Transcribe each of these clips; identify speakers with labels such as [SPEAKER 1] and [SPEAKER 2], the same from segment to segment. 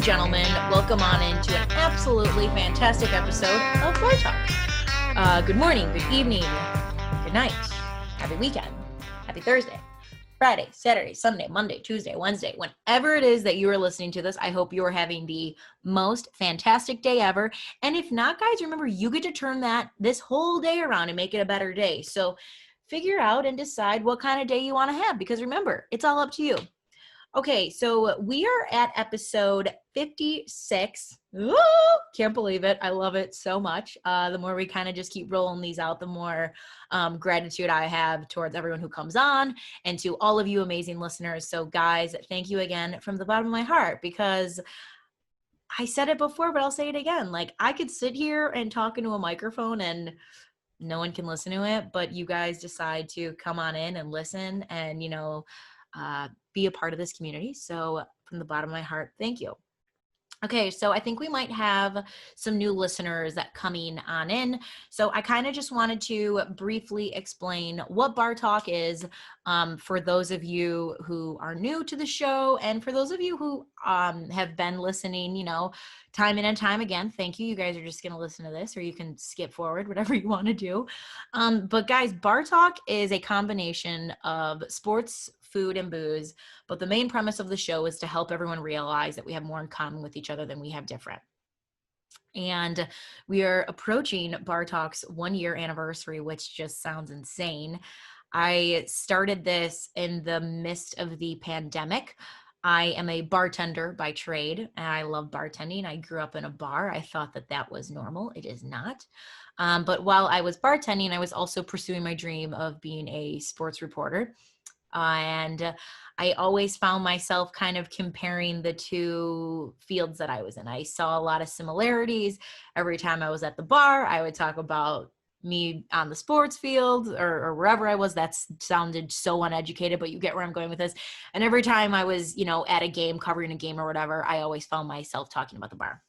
[SPEAKER 1] and gentlemen, welcome on into an absolutely fantastic episode of Bar Talk. Good morning, good evening, good night, happy weekend, happy Thursday, Friday, Saturday, Sunday, Monday, Tuesday, Wednesday, whenever it is that you are listening to this. I hope you are having the most fantastic day ever. And if not, guys, remember, you get to turn this whole day around and make it a better day. So figure out and decide what kind of day you want to have, because remember, it's all up to you. Okay, so we are at episode 56. Ooh, can't believe it. I love it so much. The more we kind of just keep rolling these out, the more gratitude I have towards everyone who comes on and to all of you amazing listeners. So guys, thank you again from the bottom of my heart, because I said it before, but I'll say it again. Like, I could sit here and talk into a microphone and no one can listen to it, but you guys decide to come on in and listen and, be a part of this community. So from the bottom of my heart, thank you. Okay, so I think we might have some new listeners that coming on in. So I kind of just wanted to briefly explain what Bar Talk is for those of you who are new to the show, and for those of you who have been listening, time in and time again. Thank you. You guys are just going to listen to this, or you can skip forward, whatever you want to do. But guys, Bar Talk is a combination of sports, food, and booze. But the main premise of the show is to help everyone realize that we have more in common with each other than we have different. And we are approaching Bar Talk's 1-year anniversary, which just sounds insane. I started this in the midst of the pandemic. I am a bartender by trade, and I love bartending. I grew up in a bar. I thought that was normal. It is not. But while I was bartending, I was also pursuing my dream of being a sports reporter. And I always found myself kind of comparing the two fields that I was in. I saw a lot of similarities. Every time I was at the bar, I would talk about me on the sports field or wherever I was. That sounded so uneducated, but you get where I'm going with this. And every time I was, at a game, covering a game or whatever, I always found myself talking about the bar.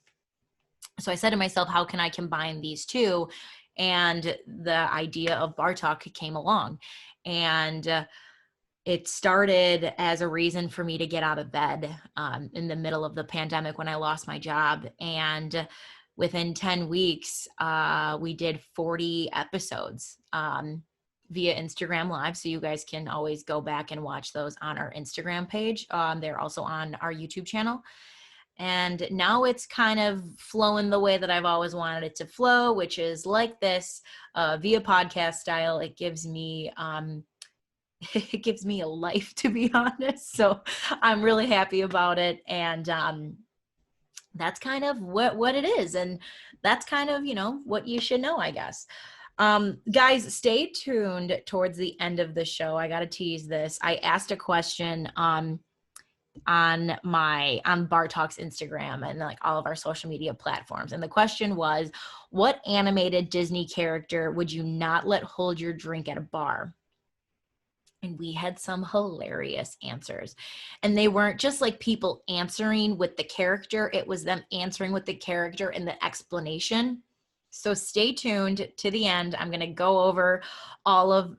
[SPEAKER 1] So I said to myself, how can I combine these two? And the idea of Bar Talk came along. And it started as a reason for me to get out of bed in the middle of the pandemic when I lost my job. And within 10 weeks, we did 40 episodes via Instagram Live. So you guys can always go back and watch those on our Instagram page. They're also on our YouTube channel. And now it's kind of flowing the way that I've always wanted it to flow, which is like this, via podcast style. It gives me a life, to be honest. So I'm really happy about it. And that's kind of what it is. And that's kind of, what you should know, I guess. Guys, stay tuned towards the end of the show. I got to tease this. I asked a question on Bar Talk's Instagram and like all of our social media platforms. And the question was, what animated Disney character would you not let hold your drink at a bar? And we had some hilarious answers. And they weren't just like people answering with the character. It was them answering with the character and the explanation. So stay tuned to the end. I'm going to go over all of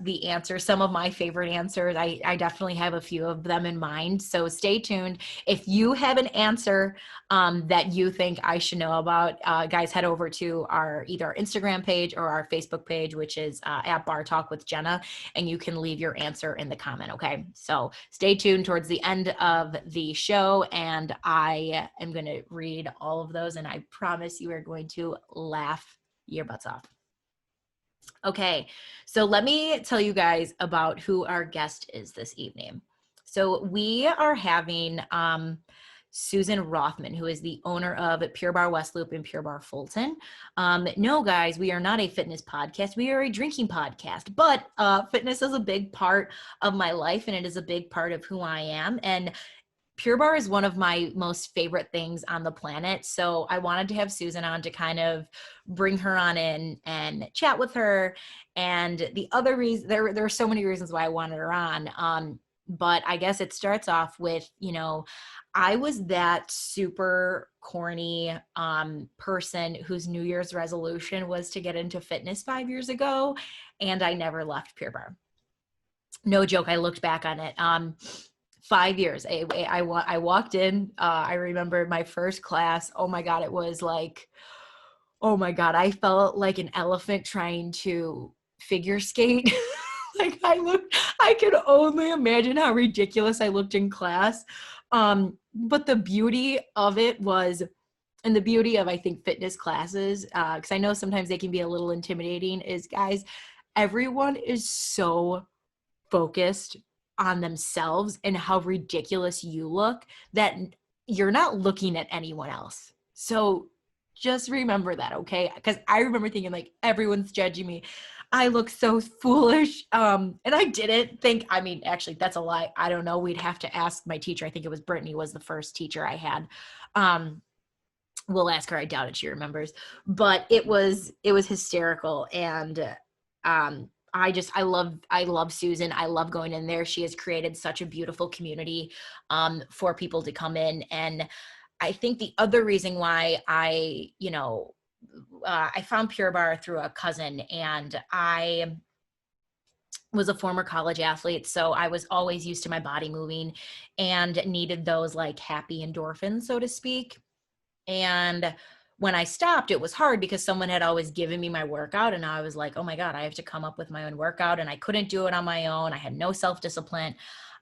[SPEAKER 1] the answers, some of my favorite answers. I definitely have a few of them in mind. So stay tuned. If you have an answer that you think I should know about, guys, head over to either our Instagram page or our Facebook page, which is at Bar Talk with Jenna, and you can leave your answer in the comment. Okay. So stay tuned towards the end of the show, and I am going to read all of those, and I promise you are going to laugh your butts off. Okay, so let me tell you guys about who our guest is this evening. So we are having Susan Rothman, who is the owner of Pure Barre West Loop and Pure Barre Fulton. No, guys, we are not a fitness podcast. We are a drinking podcast, but fitness is a big part of my life, and it is a big part of who I am. And Pure Barre is one of my most favorite things on the planet. So I wanted to have Susan on to kind of bring her on in and chat with her. And the other reason, there are so many reasons why I wanted her on. But I guess it starts off with, I was that super corny person whose New Year's resolution was to get into fitness 5 years ago. And I never left Pure Barre. No joke. I looked back on it. 5 years. I walked in, I remember my first class. Oh my God, it was like, oh my God, I felt like an elephant trying to figure skate. Like I could only imagine how ridiculous I looked in class. But the beauty of it was, and the beauty of, I think, fitness classes, because I know sometimes they can be a little intimidating, is, guys, everyone is so focused on themselves and how ridiculous you look that you're not looking at anyone else. So just remember that, okay? Because I remember thinking, like, everyone's judging me. I look so foolish. And I didn't think, I mean, actually, that's a lie. I don't know. We'd have to ask my teacher. I think it was Brittany was the first teacher I had. We'll ask her. I doubt it she remembers. But it was hysterical. And I love Susan. I love going in there. She has created such a beautiful community for people to come in. And I think the other reason why I found Pure Barre through a cousin, and I was a former college athlete. So I was always used to my body moving and needed those like happy endorphins, so to speak. And when I stopped, it was hard because someone had always given me my workout, and I was like, oh my God, I have to come up with my own workout. And I couldn't do it on my own. I had no self-discipline.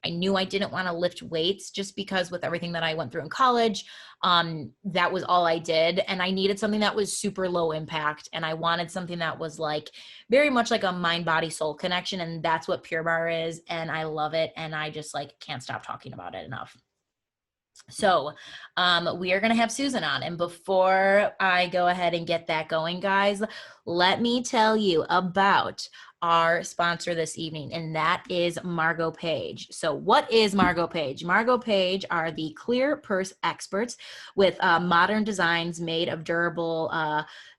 [SPEAKER 1] I knew I didn't want to lift weights just because with everything that I went through in college, that was all I did. And I needed something that was super low impact. And I wanted something that was like very much like a mind, body, soul connection. And that's what Pure Barre is. And I love it. And I just like can't stop talking about it enough. So we are going to have Susan on. And before I go ahead and get that going, guys, let me tell you about our sponsor this evening, and that is Margot Page. So what is Margot Page? Margot Page are the clear purse experts with modern designs made of durable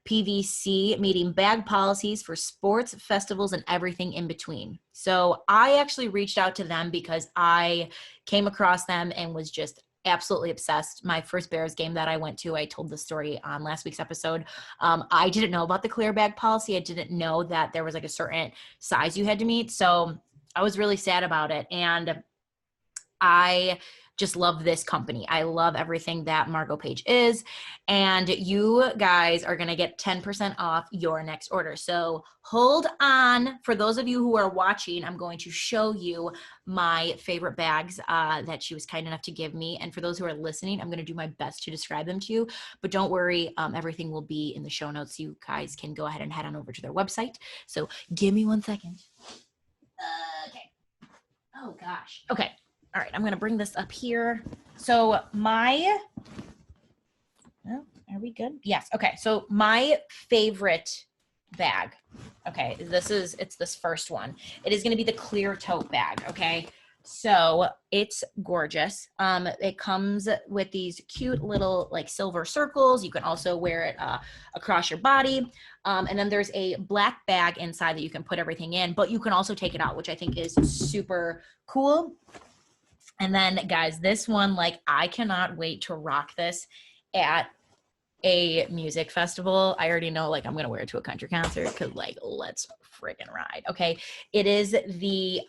[SPEAKER 1] PVC, meeting bag policies for sports, festivals, and everything in between. So I actually reached out to them because I came across them and was just absolutely obsessed. My first Bears game that I went to, I told the story on last week's episode. I didn't know about the clear bag policy. I didn't know that there was like a certain size you had to meet. So I was really sad about it. And I just love this company. I love everything that Margot Page is. And you guys are going to get 10% off your next order. So hold on. For those of you who are watching, I'm going to show you my favorite bags that she was kind enough to give me. And for those who are listening, I'm going to do my best to describe them to you. But don't worry, everything will be in the show notes. You guys can go ahead and head on over to their website. So give me 1 second. Okay. Oh, gosh. Okay. All right, I'm going to bring this up here. So are we good? Yes. Okay. So my favorite bag, okay, it's this first one. It is going to be the clear tote bag. Okay. So it's gorgeous. It comes with these cute little like silver circles. You can also wear it across your body. And then there's a black bag inside that you can put everything in, but you can also take it out, which I think is super cool. And then, guys, this one, like, I cannot wait to rock this at a music festival. I already know, like, I'm going to wear it to a country concert because, like, let's friggin' ride. Okay. It is the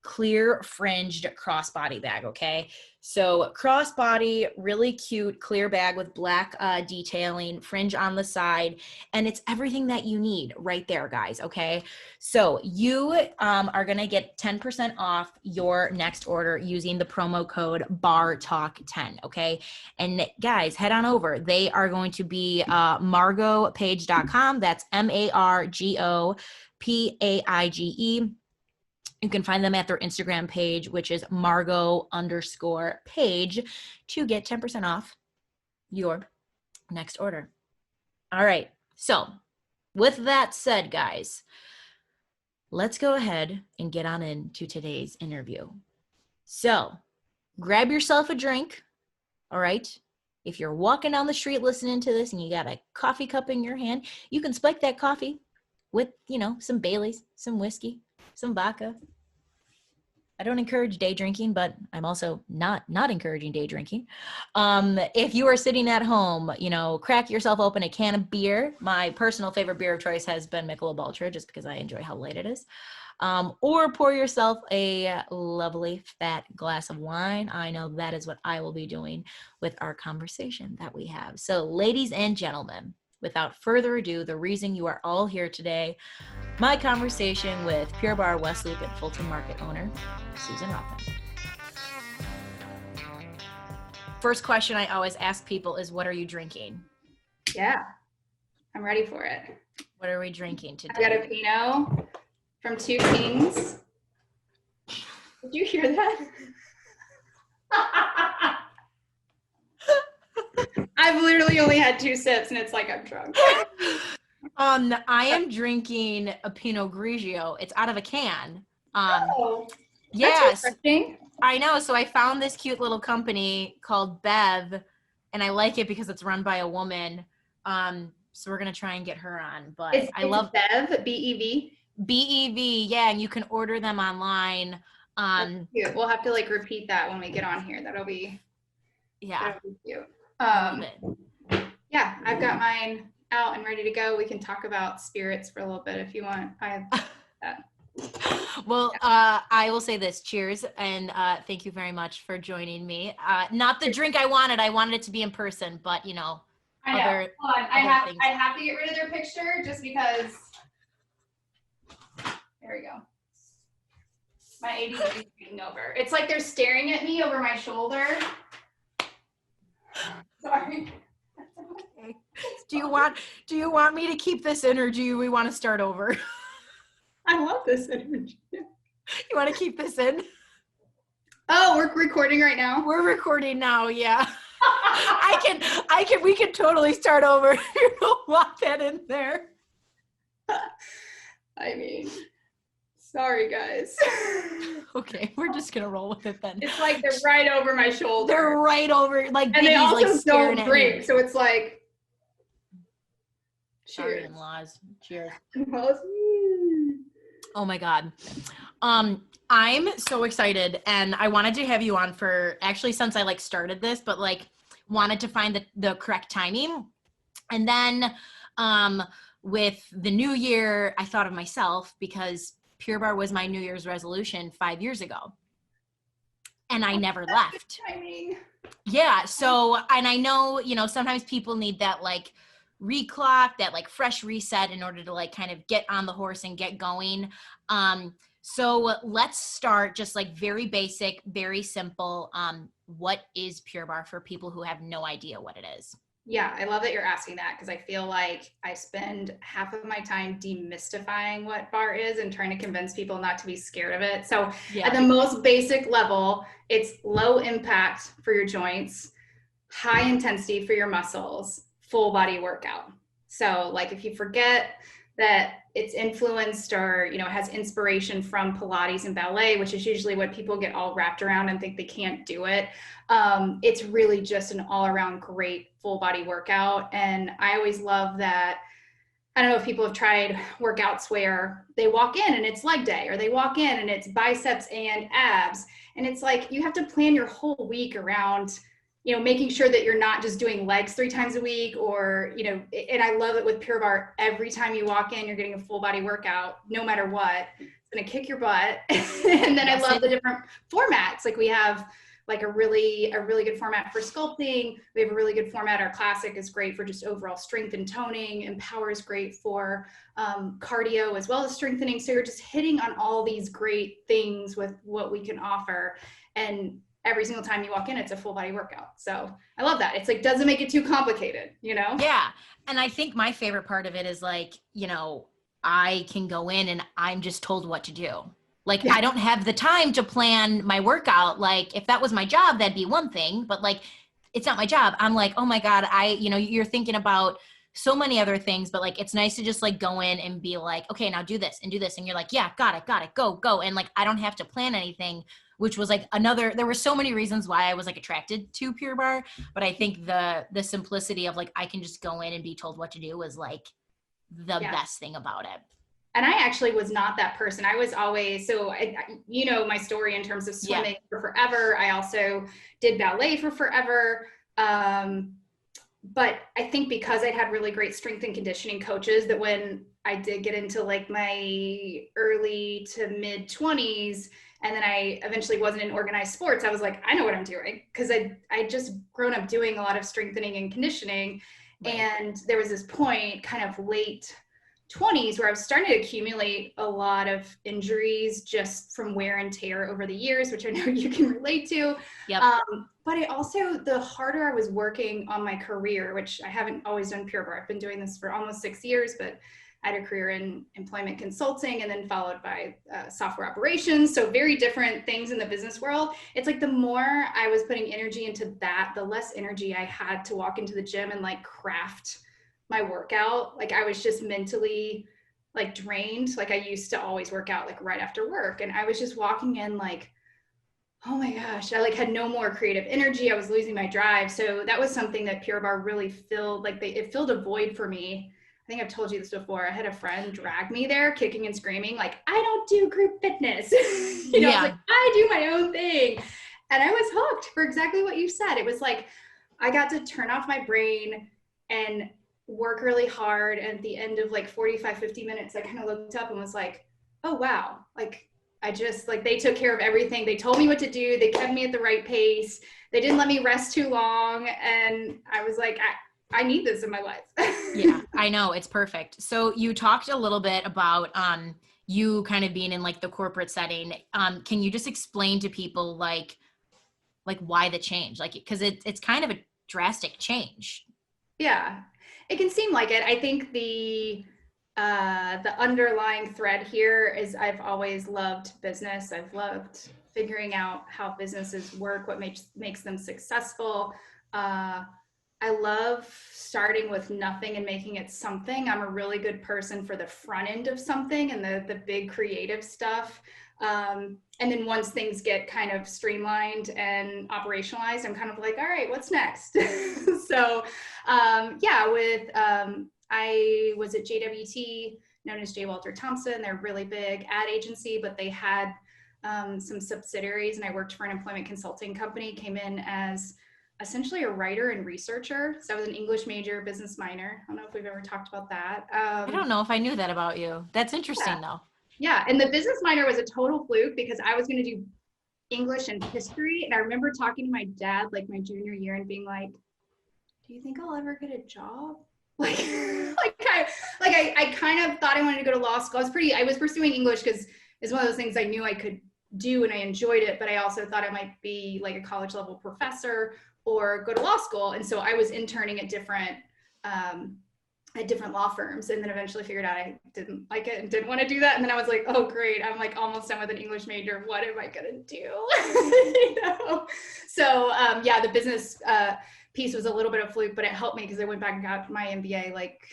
[SPEAKER 1] clear fringed crossbody bag. Okay. So crossbody, really cute, clear bag with black detailing, fringe on the side, and it's everything that you need right there, guys. Okay. So you are going to get 10% off your next order using the promo code BARTALK10. Okay. And guys, head on over. They are going to be margopage.com. That's MARGOPAIGE. You can find them at their Instagram page, which is Margot_page, to get 10% off your next order. All right. So with that said, guys, let's go ahead and get on into today's interview. So grab yourself a drink. All right. If you're walking down the street listening to this and you got a coffee cup in your hand, you can spike that coffee with, some Baileys, some whiskey, some vodka. I don't encourage day drinking, but I'm also not encouraging day drinking. If you are sitting at home, crack yourself open a can of beer. My personal favorite beer of choice has been Michelob Ultra, just because I enjoy how light it is. or pour yourself a lovely fat glass of wine. I know that is what I will be doing with our conversation that we have. So ladies and gentlemen, without further ado, the reason you are all here today, my conversation with Pure Barre West Loop and Fulton Market owner, Susan Rothman. First question I always ask people is, what are you drinking?
[SPEAKER 2] Yeah, I'm ready for it.
[SPEAKER 1] What are we drinking today?
[SPEAKER 2] I got a Pinot from Two Kings. Did you hear that? I've literally only had 2 sips and it's like I'm drunk.
[SPEAKER 1] I am drinking a Pinot Grigio. It's out of a can. Yes,
[SPEAKER 2] that's interesting.
[SPEAKER 1] I know. So I found this cute little company called Bev, and I like it because it's run by a woman. So we're gonna try and get her on. But I love
[SPEAKER 2] Bev, B-E-V.
[SPEAKER 1] B-E-V. Yeah, and you can order them online.
[SPEAKER 2] Cute. We'll have to like repeat that when we get on here. That'll be cute. Yeah, I've got mine out and ready to go. We can talk about spirits for a little bit if you want. I have that.
[SPEAKER 1] Well, I will say this. Cheers. And thank you very much for joining me. Not the drink I wanted it to be in person, but you know.
[SPEAKER 2] I know.
[SPEAKER 1] Hold on.
[SPEAKER 2] I have to get rid of their picture just because. There we go. My ADD is taking over. It's like they're staring at me over my shoulder. Sorry.
[SPEAKER 1] Okay. Do you want me to keep this in, or do we want to start over?
[SPEAKER 2] I love this energy.
[SPEAKER 1] You want to keep this in?
[SPEAKER 2] Oh, we're recording right now?
[SPEAKER 1] We're recording now, yeah. We can totally start over. You don't want that in there.
[SPEAKER 2] I mean, sorry guys.
[SPEAKER 1] Okay, we're just gonna roll with it then.
[SPEAKER 2] It's like they're right over my shoulder.
[SPEAKER 1] They're right over, like,
[SPEAKER 2] and they also
[SPEAKER 1] like
[SPEAKER 2] don't drink, so it's like,
[SPEAKER 1] cheers. In-laws. Cheers. Oh my God. I'm so excited, and I wanted to have you on for actually since I like started this, but like wanted to find the correct timing. And then with the new year, I thought of myself because Pure Barre was my New Year's resolution 5 years ago. And I never left.
[SPEAKER 2] Timing.
[SPEAKER 1] Yeah. So, and I know, you know, sometimes people need that like reclock, that like fresh reset in order to like kind of get on the horse and get going. So let's start just like very basic, very simple. What is Pure Barre for people who have no idea what it is?
[SPEAKER 2] Yeah, I love that you're asking that because I feel like I spend half of my time demystifying what barre is and trying to convince people not to be scared of it. So at the most basic level, it's low impact for your joints, high intensity for your muscles, full body workout. So like if you forget that it's influenced or, you know, it has inspiration from Pilates and ballet, which is usually what people get all wrapped around and think they can't do it. It's really just an all around great full body workout. And I always love that. I don't know if people have tried workouts where they walk in and it's leg day, or they walk in and it's biceps and abs. And it's like, you have to plan your whole week around, you know, making sure that you're not just doing legs 3 times a week, or, you know, and I love it with Pure Barre. Every time you walk in, you're getting a full body workout, no matter what. It's going to kick your butt. And then I love the different formats. Like we have like a really good format for sculpting. We have a really good format. Our classic is great for just overall strength and toning. Empower is great for cardio as well as strengthening. So you're just hitting on all these great things with what we can offer. And every single time you walk in, it's a full body workout. So I love that. It's like, doesn't make it too complicated, you know?
[SPEAKER 1] Yeah. And I think my favorite part of it is like, you know, I can go in and I'm just told what to do. Like, I don't have the time to plan my workout. Like if that was my job, that'd be one thing, but like, it's not my job. I'm like, oh my God, you know, you're thinking about so many other things, but like, it's nice to just like go in and be like, okay, now do this and do this. And you're like, yeah, got it, go. And like, I don't have to plan anything, which was like there were so many reasons why I was like attracted to Pure Barre, but I think the simplicity of like, I can just go in and be told what to do was like the best thing about it.
[SPEAKER 2] And I actually was not that person. I was always, you know, my story in terms of swimming for forever. I also did ballet for forever. But I think because I'd had really great strength and conditioning coaches, that when I did get into like my early to mid 20s, and then I eventually wasn't in organized sports. I was like, I know what I'm doing, because I just grown up doing a lot of strengthening and conditioning. Right. And there was this point kind of late 20s where I was starting to accumulate a lot of injuries just from wear and tear over the years, which I know you can relate to.
[SPEAKER 1] Yep.
[SPEAKER 2] But I also, the harder I was working on my career, which I haven't always done Pure Barre. I've been doing this for almost 6 years, but I had a career in employment consulting and then followed by software operations. So very different things in the business world. It's like the more I was putting energy into that, the less energy I had to walk into the gym and like craft my workout. Like I was just mentally like drained. Like I used to always work out like right after work. And I was just walking in like, oh my gosh, I like had no more creative energy. I was losing my drive. So that was something that Pure Barre really filled, like it filled a void for me. I think I've told you this before. I had a friend drag me there kicking and screaming, like, I don't do group fitness. You know, I was like, I do my own thing. And I was hooked for exactly what you said. It was like, I got to turn off my brain and work really hard. And at the end of like 45, 50 minutes, I kind of looked up and was like, oh, wow. Like, I just like, they took care of everything. They told me what to do. They kept me at the right pace. They didn't let me rest too long. And I was like, I need this in my life.
[SPEAKER 1] Yeah, I know. It's perfect. So you talked a little bit about you kind of being in like the corporate setting. Can you just explain to people like why the change? Like, because it's kind of a drastic change.
[SPEAKER 2] Yeah, it can seem like it. I think the underlying thread here is I've always loved business. I've loved figuring out how businesses work, what makes them successful. I love starting with nothing and making it something. I'm a really good person for the front end of something and the big creative stuff. And then once things get kind of streamlined and operationalized, I'm kind of like, all right, what's next? So I was at JWT, known as J. Walter Thompson. They're a really big ad agency, but they had some subsidiaries, and I worked for an employment consulting company, came in as essentially a writer and researcher. So I was an English major, business minor. I don't know if we've ever talked about that.
[SPEAKER 1] I don't know if I knew that about you. That's interesting though.
[SPEAKER 2] Yeah, and the business minor was a total fluke because I was going to do English and history. And I remember talking to my dad like my junior year and being like, do you think I'll ever get a job? I kind of thought I wanted to go to law school. I was pursuing English because it's one of those things I knew I could do and I enjoyed it, but I also thought I might be like a college level professor or go to law school. And so I was interning at different law firms, and then eventually figured out I didn't like it and didn't want to do that. And then I was like, oh great, I'm like almost done with an English major. What am I gonna do? You know? So the business piece was a little bit of fluke, but it helped me because I went back and got my MBA like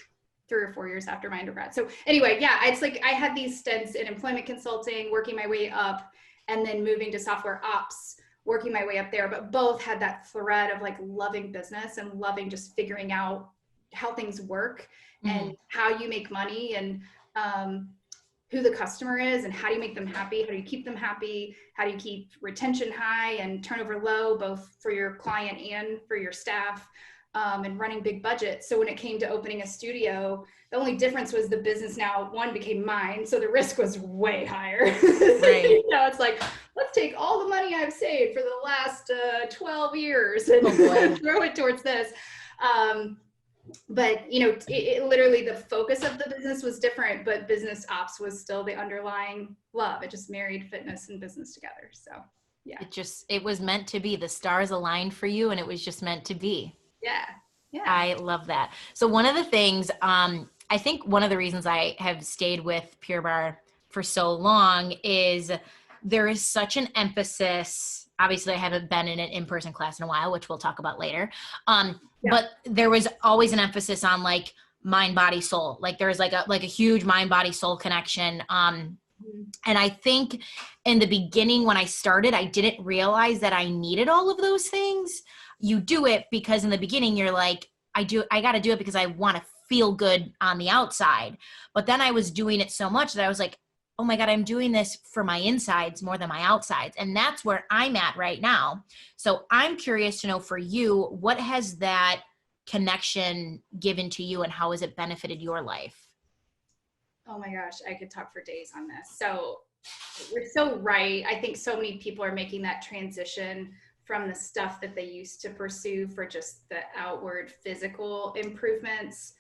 [SPEAKER 2] 3 or 4 years after my undergrad. So anyway, it's like I had these stints in employment consulting, working my way up, and then moving to software ops, working my way up there, but both had that thread of like loving business and loving just figuring out how things work and how you make money and who the customer is and how do you make them happy, how do you keep them happy, how do you keep retention high and turnover low, both for your client and for your staff, and running big budgets. So when it came to opening a studio, the only difference was the business now, one, became mine, so the risk was way higher. Right. You know, it's like, let's take all the money I've saved for the last 12 years and throw it towards this. But you know, it literally the focus of the business was different, but business ops was still the underlying love. It just married fitness and business together. So yeah,
[SPEAKER 1] it was meant to be. The stars aligned for you, and it was just meant to be.
[SPEAKER 2] Yeah.
[SPEAKER 1] I love that. So one of the things, I think one of the reasons I have stayed with Pure Barre for so long is there is such an emphasis. Obviously, I haven't been in an in-person class in a while, which we'll talk about later. But there was always an emphasis on like mind, body, soul. Like there's like a huge mind, body, soul connection. And I think in the beginning when I started, I didn't realize that I needed all of those things. You do it because in the beginning you're like, I got to do it because I want to feel good on the outside. But then I was doing it so much that I was like, oh my God, I'm doing this for my insides more than my outsides. And that's where I'm at right now. So I'm curious to know for you, what has that connection given to you and how has it benefited your life?
[SPEAKER 2] Oh my gosh, I could talk for days on this. So you're so right. I think so many people are making that transition from the stuff that they used to pursue for just the outward physical improvements.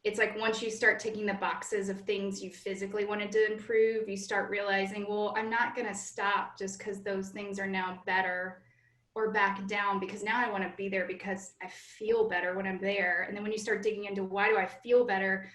[SPEAKER 2] It's like once you start ticking the boxes of things you physically wanted to improve, you start realizing, well, I'm not going to stop just because those things are now better, or back down because now I want to be there because I feel better when I'm there. And then when you start digging into why do I feel better,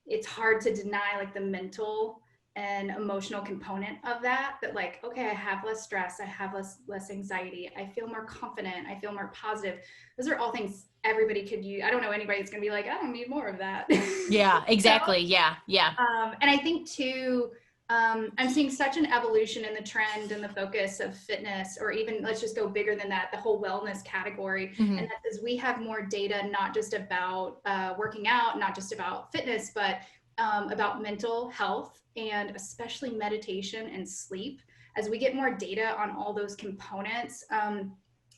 [SPEAKER 2] it's hard to deny like the mental and emotional component of that like, okay, I have less stress, I have less anxiety, I feel more confident, I feel more positive. Those are all things everybody could use. I don't know anybody that's gonna be like, I don't need more of that.
[SPEAKER 1] Yeah, exactly.
[SPEAKER 2] So,
[SPEAKER 1] yeah.
[SPEAKER 2] And I think too, I'm seeing such an evolution in the trend and the focus of fitness, or even let's just go bigger than that, the whole wellness category.
[SPEAKER 1] Mm-hmm.
[SPEAKER 2] And that is we have more data, not just about working out, not just about fitness, but about mental health and especially meditation and sleep. As we get more data on all those components,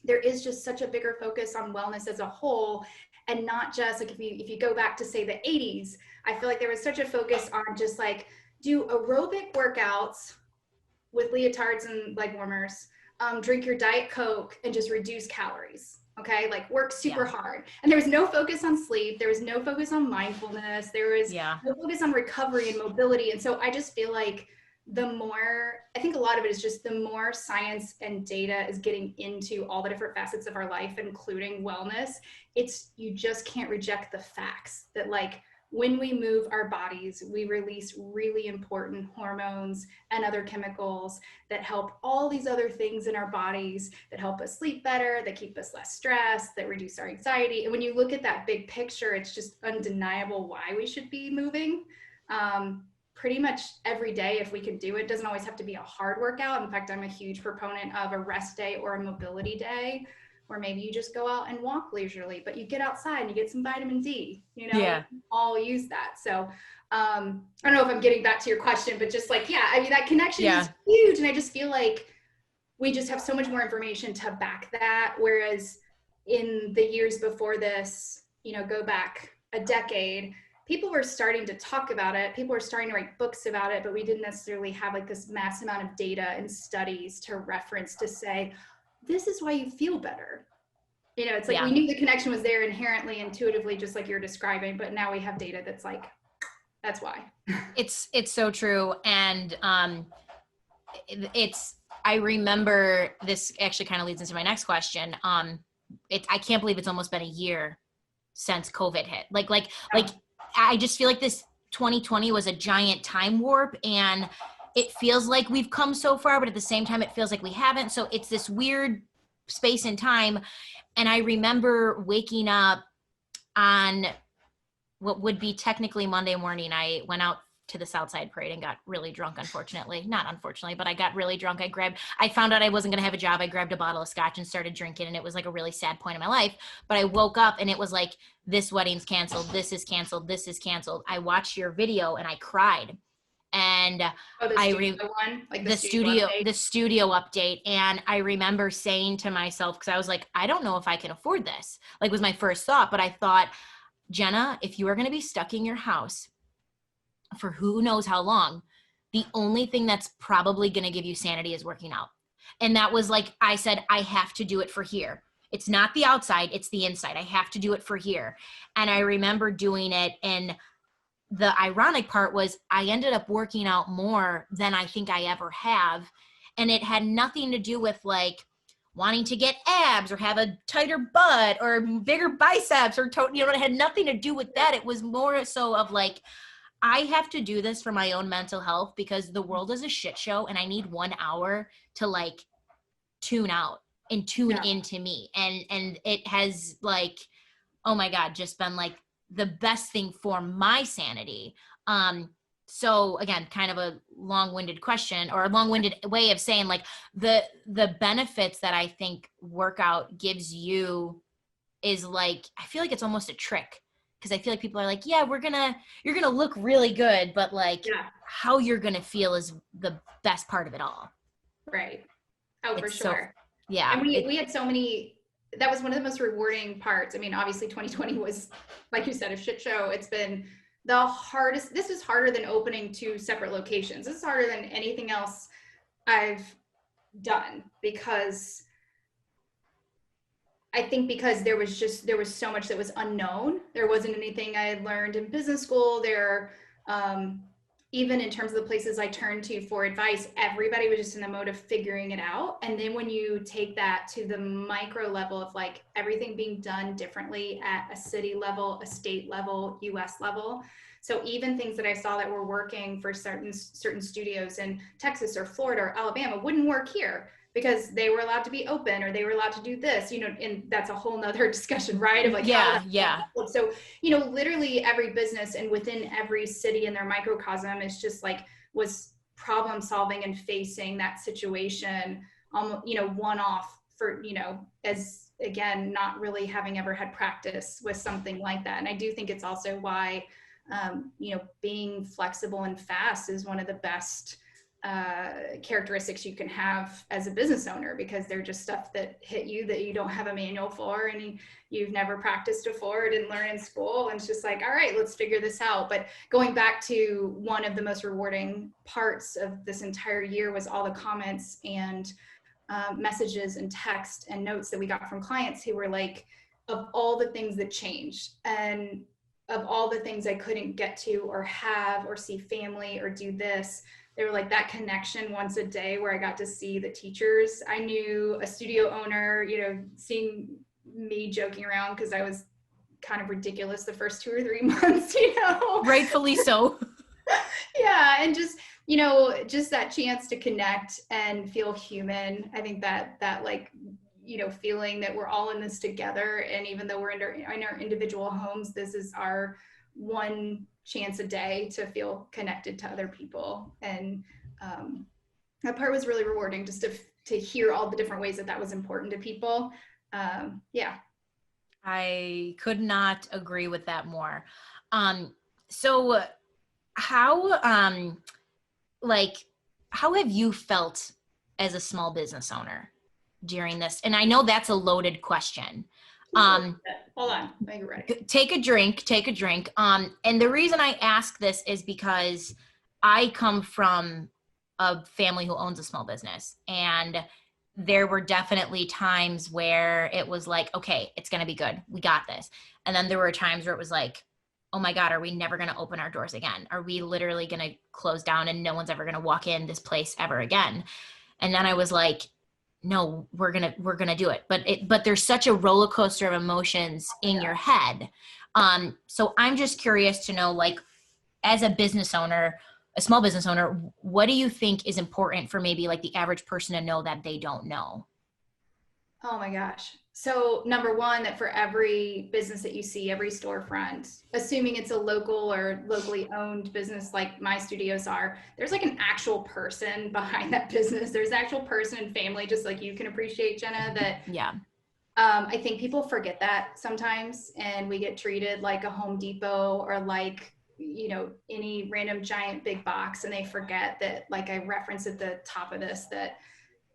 [SPEAKER 2] there is just such a bigger focus on wellness as a whole, and not just like if you go back to say the 80s, I feel like there was such a focus on just like do aerobic workouts with leotards and leg warmers, drink your Diet Coke and just reduce calories. Okay, like work super hard. And there was no focus on sleep. There was no focus on mindfulness. There was no focus on recovery and mobility. And so I just feel like I think a lot of it is just the more science and data is getting into all the different facets of our life, including wellness, you just can't reject the facts that like when we move our bodies, we release really important hormones and other chemicals that help all these other things in our bodies, that help us sleep better, that keep us less stressed, that reduce our anxiety. And when you look at that big picture, it's just undeniable why we should be moving. Pretty much every day if we can do it. It doesn't always have to be a hard workout. In fact, I'm a huge proponent of a rest day or a mobility day, or maybe you just go out and walk leisurely, but you get outside and you get some vitamin D, you know, all use that. So I don't know if I'm getting back to your question, but just like, I mean, that connection is huge. And I just feel like we just have so much more information to back that. Whereas in the years before this, you know, go back a decade, people were starting to talk about it. People were starting to write books about it, but we didn't necessarily have like this mass amount of data and studies to reference to say, this is why you feel better. You know, it's like we knew the connection was there inherently, intuitively, just like you're describing, but now we have data that's like, that's why.
[SPEAKER 1] It's so true. And I remember this actually kind of leads into my next question. I can't believe it's almost been a year since COVID hit. Like I just feel like this 2020 was a giant time warp, and it feels like we've come so far, but at the same time, it feels like we haven't. So it's this weird space and time. And I remember waking up on what would be technically Monday morning. I went out to the Southside Parade and got really drunk, unfortunately. Not unfortunately, but I got really drunk. I found out I wasn't going to have a job. I grabbed a bottle of scotch and started drinking, and it was like a really sad point in my life. But I woke up and it was like, this wedding's canceled. This is canceled. This is canceled. I watched your video and I cried. And the studio update. And I remember saying to myself, because I was like, I don't know if I can afford this, like was my first thought. But I thought, Jenna, if you are going to be stuck in your house for who knows how long, the only thing that's probably going to give you sanity is working out. And that was like, I said, I have to do it for here. It's not the outside, it's the inside. I have to do it for here. And I remember doing it. And the ironic part was I ended up working out more than I think I ever have. And it had nothing to do with like wanting to get abs or have a tighter butt or bigger biceps or it had nothing to do with that. It was more so of like, I have to do this for my own mental health because the world is a shit show and I need 1 hour to like tune out and tune into me. And it has like, oh my God, just been like the best thing for my sanity. So again, kind of a long-winded question or a long-winded way of saying like the benefits that I think workout gives you is like, I feel like it's almost a trick. Because I feel like people are like, yeah, you're going to look really good, but like how you're going to feel is the best part of it all.
[SPEAKER 2] Right. Oh, for sure.
[SPEAKER 1] So,
[SPEAKER 2] and we had so many, that was one of the most rewarding parts. I mean, obviously 2020 was, like you said, a shit show. It's been this is harder than opening 2 separate locations. This is harder than anything else I've done, because I think because there was so much that was unknown. There wasn't anything I had learned in business school. Even in terms of the places I turned to for advice, everybody was just in the mode of figuring it out. And then when you take that to the micro level of like everything being done differently at a city level, a state level, US level. So even things that I saw that were working for certain studios in Texas or Florida or Alabama wouldn't work here, because they were allowed to be open or they were allowed to do this, and that's a whole nother discussion, right? Of like, So, literally every business and within every city in their microcosm is just like, was problem solving and facing that situation, one off for, as again, not really having ever had practice with something like that. And I do think it's also why, being flexible and fast is one of the best characteristics you can have as a business owner, because they're just stuff that hit you that you don't have a manual for, and you've never practiced before, didn't learn in school, and it's just like, all right, let's figure this out. But going back to one of the most rewarding parts of this entire year was all the comments and messages and text and notes that we got from clients who were like, of all the things that changed and of all the things I couldn't get to or have or see family or do this, they were like, that connection once a day where I got to see the teachers. I knew a studio owner, seeing me joking around because I was kind of ridiculous the first 2 or 3 months,
[SPEAKER 1] Rightfully so.
[SPEAKER 2] Yeah. And just, just that chance to connect and feel human. I think that like, feeling that we're all in this together. And even though we're in our individual homes, this is our one chance a day to feel connected to other people. And that part was really rewarding, just to hear all the different ways that was important to people. Yeah.
[SPEAKER 1] I could not agree with that more. So how have you felt as a small business owner during this? And I know that's a loaded question.
[SPEAKER 2] Hold on, make it ready.
[SPEAKER 1] Take a drink. And the reason I ask this is because I come from a family who owns a small business, and there were definitely times where it was like, okay, it's going to be good. We got this. And then there were times where it was like, oh my God, are we never going to open our doors again? Are we literally going to close down and no one's ever going to walk in this place ever again? And then I was like, no, we're going to do it. But there's such a roller coaster of emotions in your head. So I'm just curious to know, like, as a business owner, a small business owner, what do you think is important for maybe like the average person to know that they don't know?
[SPEAKER 2] Oh my gosh. So number one, that for every business that you see, every storefront, assuming it's a local or locally owned business like my studios are, there's like an actual person behind that business. There's an actual person and family, just like you can appreciate, Jenna, that
[SPEAKER 1] yeah.
[SPEAKER 2] I think people forget that sometimes, and we get treated like a Home Depot or like, any random giant big box, and they forget that, like I referenced at the top of this, that,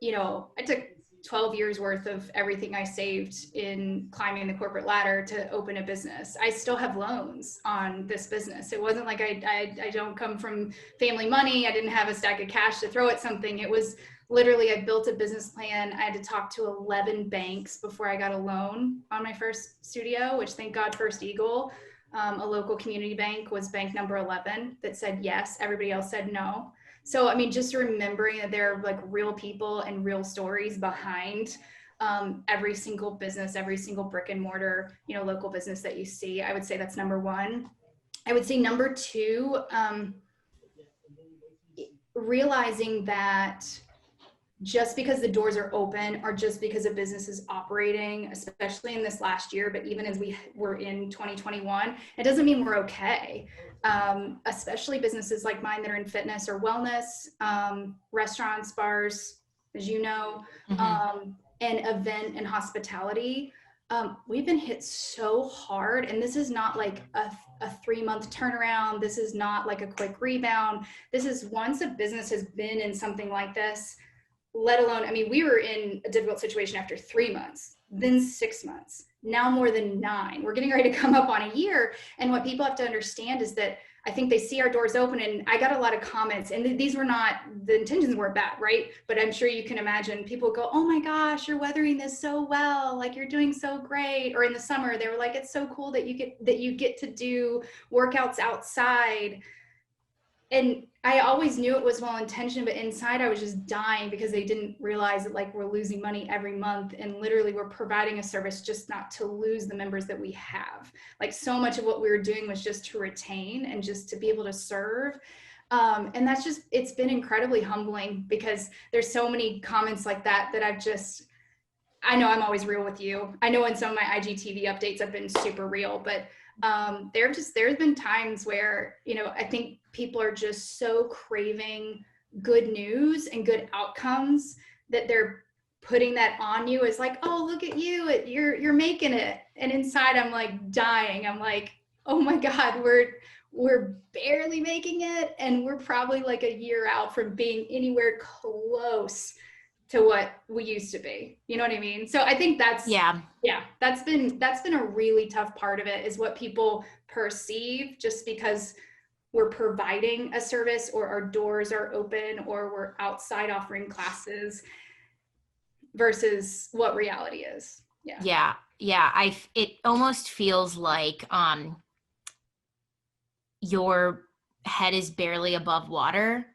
[SPEAKER 2] I took 12 years worth of everything I saved in climbing the corporate ladder to open a business. I still have loans on this business. It wasn't like I don't come from family money. I didn't have a stack of cash to throw at something. It was literally, I built a business plan. I had to talk to 11 banks before I got a loan on my first studio, which thank God First Eagle, a local community bank, was bank number 11 that said yes. Everybody else said no. So, I mean, just remembering that there are like real people and real stories behind every single business, every single brick and mortar, local business that you see. I would say that's number one. I would say number two, realizing that just because the doors are open or just because a business is operating, especially in this last year, but even as we were in 2021, it doesn't mean we're okay. Especially businesses like mine that are in fitness or wellness, restaurants, bars, as you know, and event and hospitality. We've been hit so hard, and this is not like a 3-month turnaround. This is not like a quick rebound. This is once a business has been in something like this, let alone, I mean, we were in a difficult situation after 3 months, then 6 months, now more than 9. We're getting ready to come up on a year. And what people have to understand is that I think they see our doors open, and I got a lot of comments, and these were not, the intentions weren't bad, right? But I'm sure you can imagine people go, oh my gosh, you're weathering this so well. Like, you're doing so great. Or in the summer, they were like, it's so cool that you get to do workouts outside. And I always knew it was well-intentioned, but inside I was just dying because they didn't realize that, like, we're losing money every month, and literally we're providing a service just not to lose the members that we have. Like, so much of what we were doing was just to retain and just to be able to serve. And that's just, it's been incredibly humbling because there's so many comments like that I know I'm always real with you. I know in some of my IGTV updates I've been super real, but there's been times where, you know, I think people are just so craving good news and good outcomes that they're putting that on you as like, oh, look at you, you're making it. And inside I'm like dying. I'm like, oh my God, we're barely making it. And we're probably like a year out from being anywhere close to what we used to be. You know what I mean? So I think that's been a really tough part of it, is what people perceive just because we're providing a service or our doors are open or we're outside offering classes versus what reality is. Yeah.
[SPEAKER 1] It almost feels like your head is barely above water.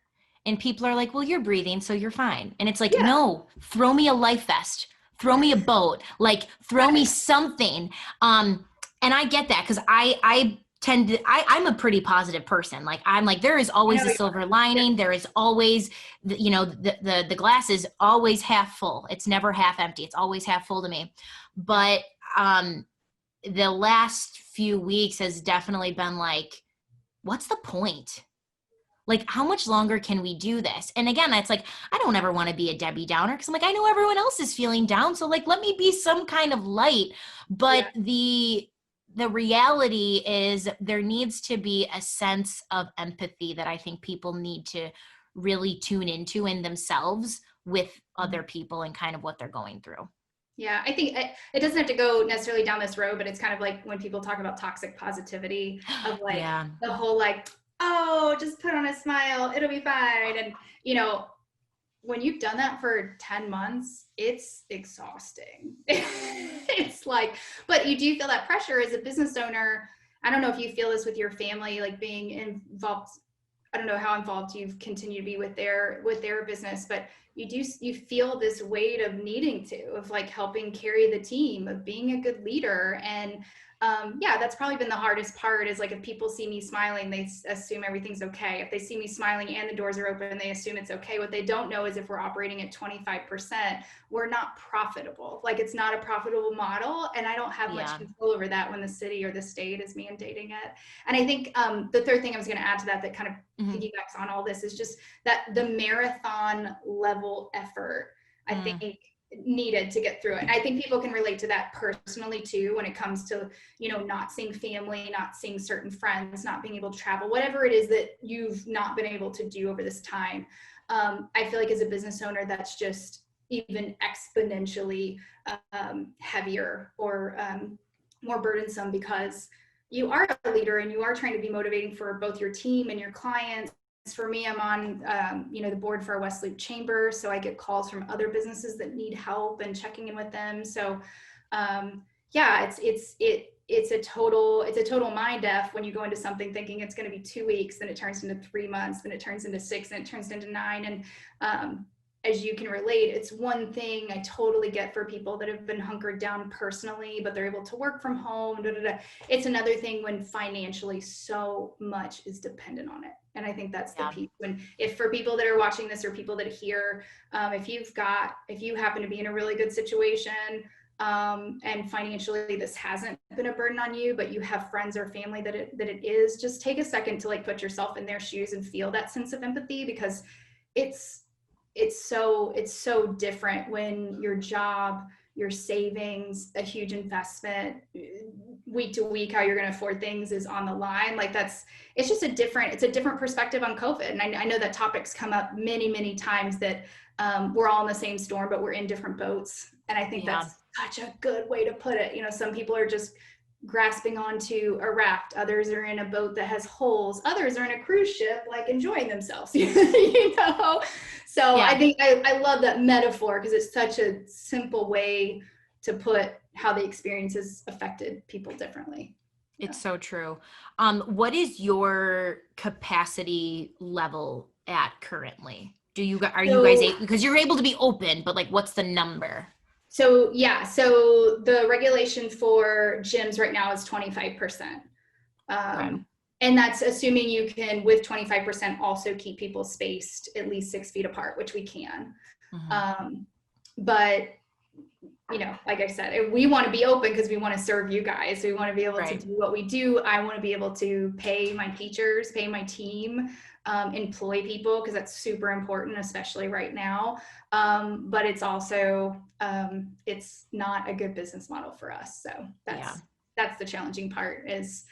[SPEAKER 1] And people are like, well, you're breathing, so you're fine. And it's like, no, throw me a life vest, throw me a boat, like throw me something. And I get that because I'm a pretty positive person. Like, I'm like, there is always a silver lining. There is always, the glass is always half full. It's never half empty. It's always half full to me. But the last few weeks has definitely been like, what's the point? Like, how much longer can we do this? And again, it's like, I don't ever want to be a Debbie Downer because I'm like, I know everyone else is feeling down. So like, let me be some kind of light. But the reality is there needs to be a sense of empathy that I think people need to really tune into in themselves with other people and kind of what they're going through.
[SPEAKER 2] Yeah, I think it doesn't have to go necessarily down this road, but it's kind of like when people talk about toxic positivity of like the whole like, oh, just put on a smile, it'll be fine. And, you know, when you've done that for 10 months, it's exhausting. It's like, but you do feel that pressure as a business owner. I don't know if you feel this with your family, like being involved. I don't know how involved you've continued to be with their business, but you feel this weight of needing of like helping carry the team, of being a good leader. And that's probably been the hardest part, is like, if people see me smiling, they assume everything's okay. If they see me smiling and the doors are open, they assume it's okay. What they don't know is if we're operating at 25%, we're not profitable. Like, it's not a profitable model. And I don't have much control over that when the city or the state is mandating it. And I think the third thing I was going to add to that kind of piggybacks on all this is just that the marathon level effort, I think, needed to get through it. And I think people can relate to that personally too, when it comes to, you know, not seeing family, not seeing certain friends, not being able to travel, whatever it is that you've not been able to do over this time. I feel like as a business owner, that's just even exponentially heavier or more burdensome, because you are a leader and you are trying to be motivating for both your team and your clients. For me, I'm on, the board for our West Loop Chamber. So I get calls from other businesses that need help and checking in with them. So, it's a total mind F when you go into something thinking it's going to be 2 weeks, then it turns into 3 months, then it turns into 6, then it turns into 9. And, as you can relate, it's one thing I totally get for people that have been hunkered down personally, but they're able to work from home. It's another thing when financially so much is dependent on it. And I think that's the piece. If for people that are watching this or people that hear, if you happen to be in a really good situation, and financially this hasn't been a burden on you, but you have friends or family that it is, just take a second to like put yourself in their shoes and feel that sense of empathy, because it's so different when your job, your savings, a huge investment, week to week, how you're going to afford things is on the line. Like it's a different perspective on COVID. And I know that topics come up many, many times, that we're all in the same storm, but we're in different boats. And I think that's such a good way to put it. You know, some people are just grasping onto a raft, others are in a boat that has holes, others are in a cruise ship like enjoying themselves. You know, so yeah. I think I love that metaphor because it's such a simple way to put how the experience has affected people differently.
[SPEAKER 1] It's so true. What is your capacity level at currently? You guys because you're able to be open, but like what's the number?
[SPEAKER 2] So the regulation for gyms right now is 25%. And that's assuming you can, with 25%, also keep people spaced at least 6 feet apart, which we can. But, you know, like I said, we want to be open because we want to serve you guys. We want to be able to do what we do. I want to be able to pay my teachers, pay my team, employ people, because that's super important, especially right now. But it's also, it's not a good business model for us. So that's the challenging part is,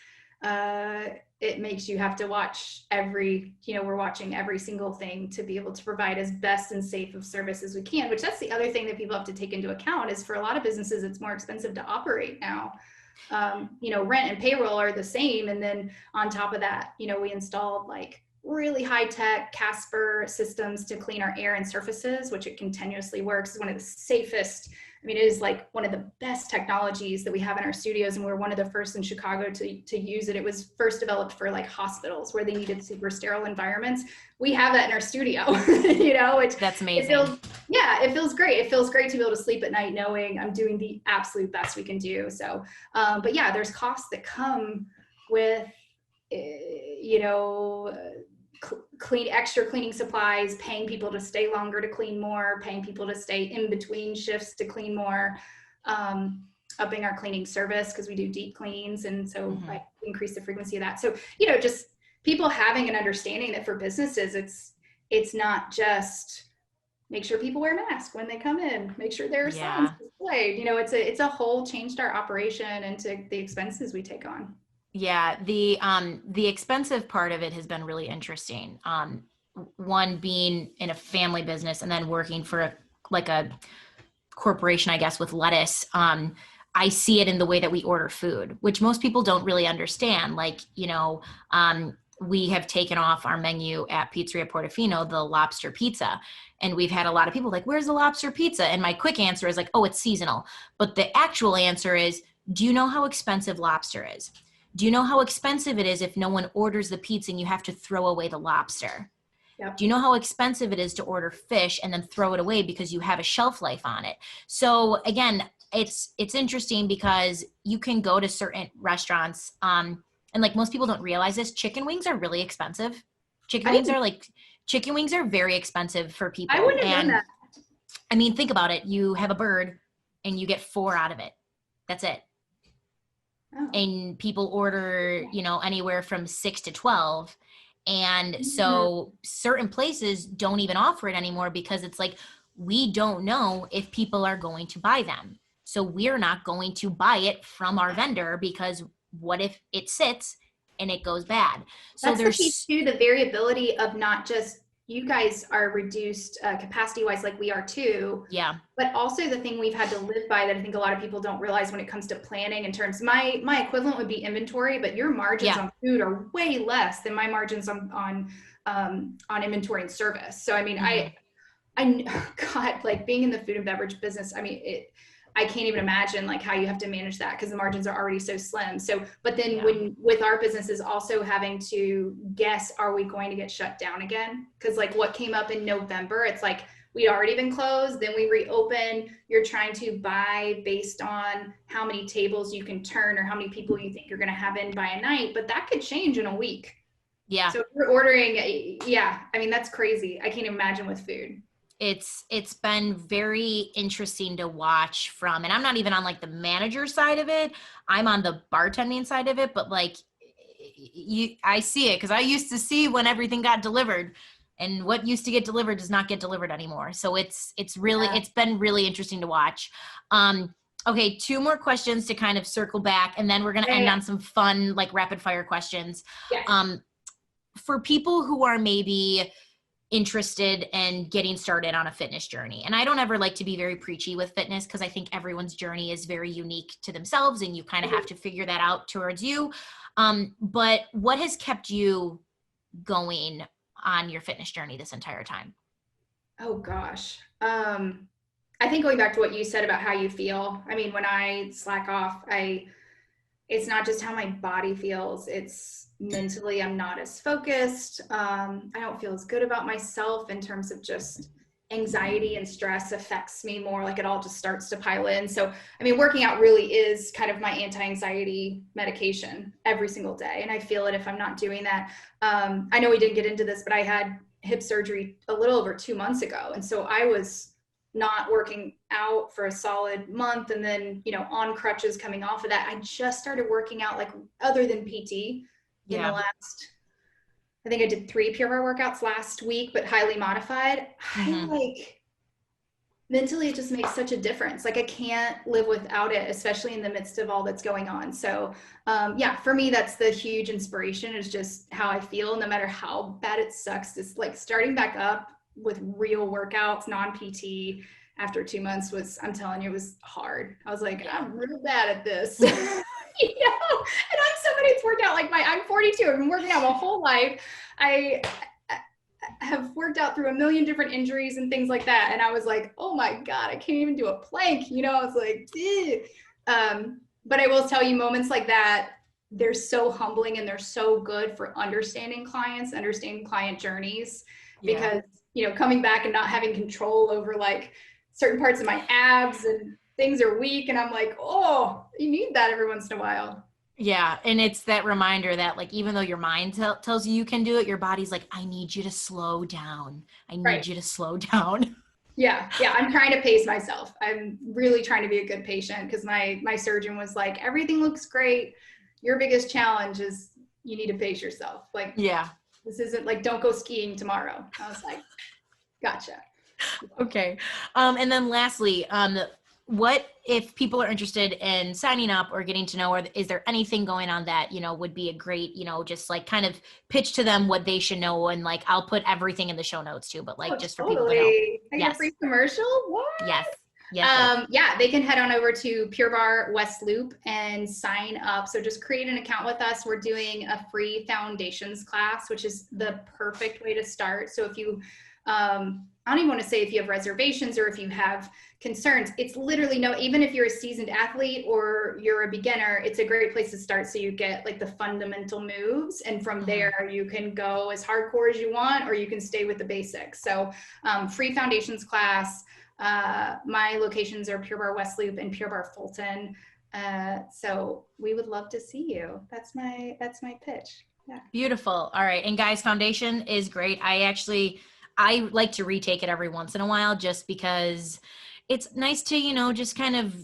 [SPEAKER 2] it makes you have to watch we're watching every single thing to be able to provide as best and safe of service as we can, which that's the other thing that people have to take into account is for a lot of businesses, it's more expensive to operate now. You know, rent and payroll are the same. And then on top of that, you know, we installed like really high tech Casper systems to clean our air and surfaces, which it continuously works. It's one of the safest. I mean, it is like one of the best technologies that we have in our studios. And we're one of the first in Chicago to use it. It was first developed for like hospitals where they needed super sterile environments. We have that in our studio, you know,
[SPEAKER 1] that's amazing.
[SPEAKER 2] It feels great. It feels great to be able to sleep at night knowing I'm doing the absolute best we can do. So, but yeah, there's costs that come with, you know, extra cleaning supplies, paying people to stay longer to clean more, paying people to stay in between shifts to clean more, upping our cleaning service because we do deep cleans, and so I increase the frequency of that. So, you know, just people having an understanding that for businesses, it's not just make sure people wear masks when they come in, make sure there are signs displayed. You know, it's a whole changed our operation and to the expenses we take on.
[SPEAKER 1] Yeah, the expensive part of it has been really interesting. One being in a family business and then working for a corporation, I guess, with lettuce. I see it in the way that we order food, which most people don't really understand. Like, you know, we have taken off our menu at Pizzeria Portofino, the lobster pizza. And we've had a lot of people like, where's the lobster pizza? And my quick answer is like, oh, it's seasonal. But the actual answer is, do you know how expensive lobster is? Do you know how expensive it is if no one orders the pizza and you have to throw away the lobster? Yep. Do you know how expensive it is to order fish and then throw it away because you have a shelf life on it? So again, it's interesting because you can go to certain restaurants, and like most people don't realize this, chicken wings are really expensive. Chicken wings are very expensive for people.
[SPEAKER 2] I wouldn't have known that.
[SPEAKER 1] I mean, think about it. You have a bird and you get 4 out of it. That's it. Oh. And people order, you know, anywhere from 6 to 12. And so certain places don't even offer it anymore because it's like, we don't know if people are going to buy them. So we're not going to buy it from our vendor because what if it sits and it goes bad? So
[SPEAKER 2] there's the variability of not just you guys are reduced capacity wise like we are too.
[SPEAKER 1] Yeah.
[SPEAKER 2] But also the thing we've had to live by that I think a lot of people don't realize when it comes to planning in terms, my equivalent would be inventory, but your margins on food are way less than my margins on inventory and service. So I mean, I God, like being in the food and beverage business, I mean, I can't even imagine like how you have to manage that because the margins are already so slim. So, but then when with our businesses also having to guess, are we going to get shut down again? Because like what came up in November, it's like we'd already been closed, then we reopen. You're trying to buy based on how many tables you can turn or how many people you think you're going to have in by a night, but that could change in a week.
[SPEAKER 1] Yeah.
[SPEAKER 2] So if you're ordering, I mean, that's crazy. I can't imagine with food.
[SPEAKER 1] It's been very interesting to watch from, and I'm not even on like the manager side of it. I'm on the bartending side of it, but like I see it because I used to see when everything got delivered, and what used to get delivered does not get delivered anymore. So it's really, it's been really interesting to watch. Okay. 2 more questions to kind of circle back, and then we're going to end on some fun, like rapid fire questions.
[SPEAKER 2] Yes.
[SPEAKER 1] For people who are maybe interested in getting started on a fitness journey. And I don't ever like to be very preachy with fitness because I think everyone's journey is very unique to themselves and you kind of have to figure that out towards you. But what has kept you going on your fitness journey this entire time?
[SPEAKER 2] Oh gosh. I think going back to what you said about how you feel. I mean, when I slack off, it's not just how my body feels, it's mentally I'm not as focused. I don't feel as good about myself in terms of just anxiety and stress affects me more, like it all just starts to pile in. So, I mean, working out really is kind of my anti-anxiety medication every single day. And I feel it if I'm not doing that. I know we didn't get into this, but I had hip surgery a little over 2 months ago. And so I was not working out for a solid month and then, on crutches coming off of that. I just started working out, like, other than PT in the last, I think I did 3 Pure Barre workouts last week, but highly modified. Mentally, it just makes such a difference. Like, I can't live without it, especially in the midst of all that's going on. So for me, that's the huge inspiration, is just how I feel, no matter how bad it sucks. It's like starting back up with real workouts, non-PT after 2 months I'm telling you, it was hard. I was like, I'm real bad at this. And I'm somebody that's worked out I'm 42. I've been working out my whole life. I have worked out through a million different injuries and things like that. And I was like, oh my God, I can't even do a plank. I was like, but I will tell you, moments like that, they're so humbling and they're so good for understanding client journeys, because, coming back and not having control over like certain parts of my abs and things are weak. And I'm like, oh, you need that every once in a while.
[SPEAKER 1] Yeah. And it's that reminder that, like, even though your mind tells you can do it, your body's like, I need you to slow down. I need you to slow down.
[SPEAKER 2] Yeah. I'm trying to pace myself. I'm really trying to be a good patient, because my surgeon was like, everything looks great. Your biggest challenge is you need to pace yourself. Like, this isn't like, don't go skiing tomorrow. I was like, gotcha.
[SPEAKER 1] Okay. And then lastly, what if people are interested in signing up or getting to know, or is there anything going on that, would be a great, just like kind of pitch to them what they should know? And like, I'll put everything in the show notes too, but like, just for people to know.
[SPEAKER 2] I get a free commercial? What?
[SPEAKER 1] Yes.
[SPEAKER 2] They can head on over to Pure Barre West Loop and sign up. So just create an account with us. We're doing a free foundations class, which is the perfect way to start. So if you, I don't even want to say if you have reservations or if you have concerns, it's literally even if you're a seasoned athlete or you're a beginner, it's a great place to start. So you get like the fundamental moves, and from there you can go as hardcore as you want, or you can stay with the basics. So free foundations class. My locations are Pure Barre West Loop and Pure Barre Fulton. So we would love to see you. That's my pitch. Yeah.
[SPEAKER 1] Beautiful. All right. And guys, foundation is great. I like to retake it every once in a while, just because it's nice to, just kind of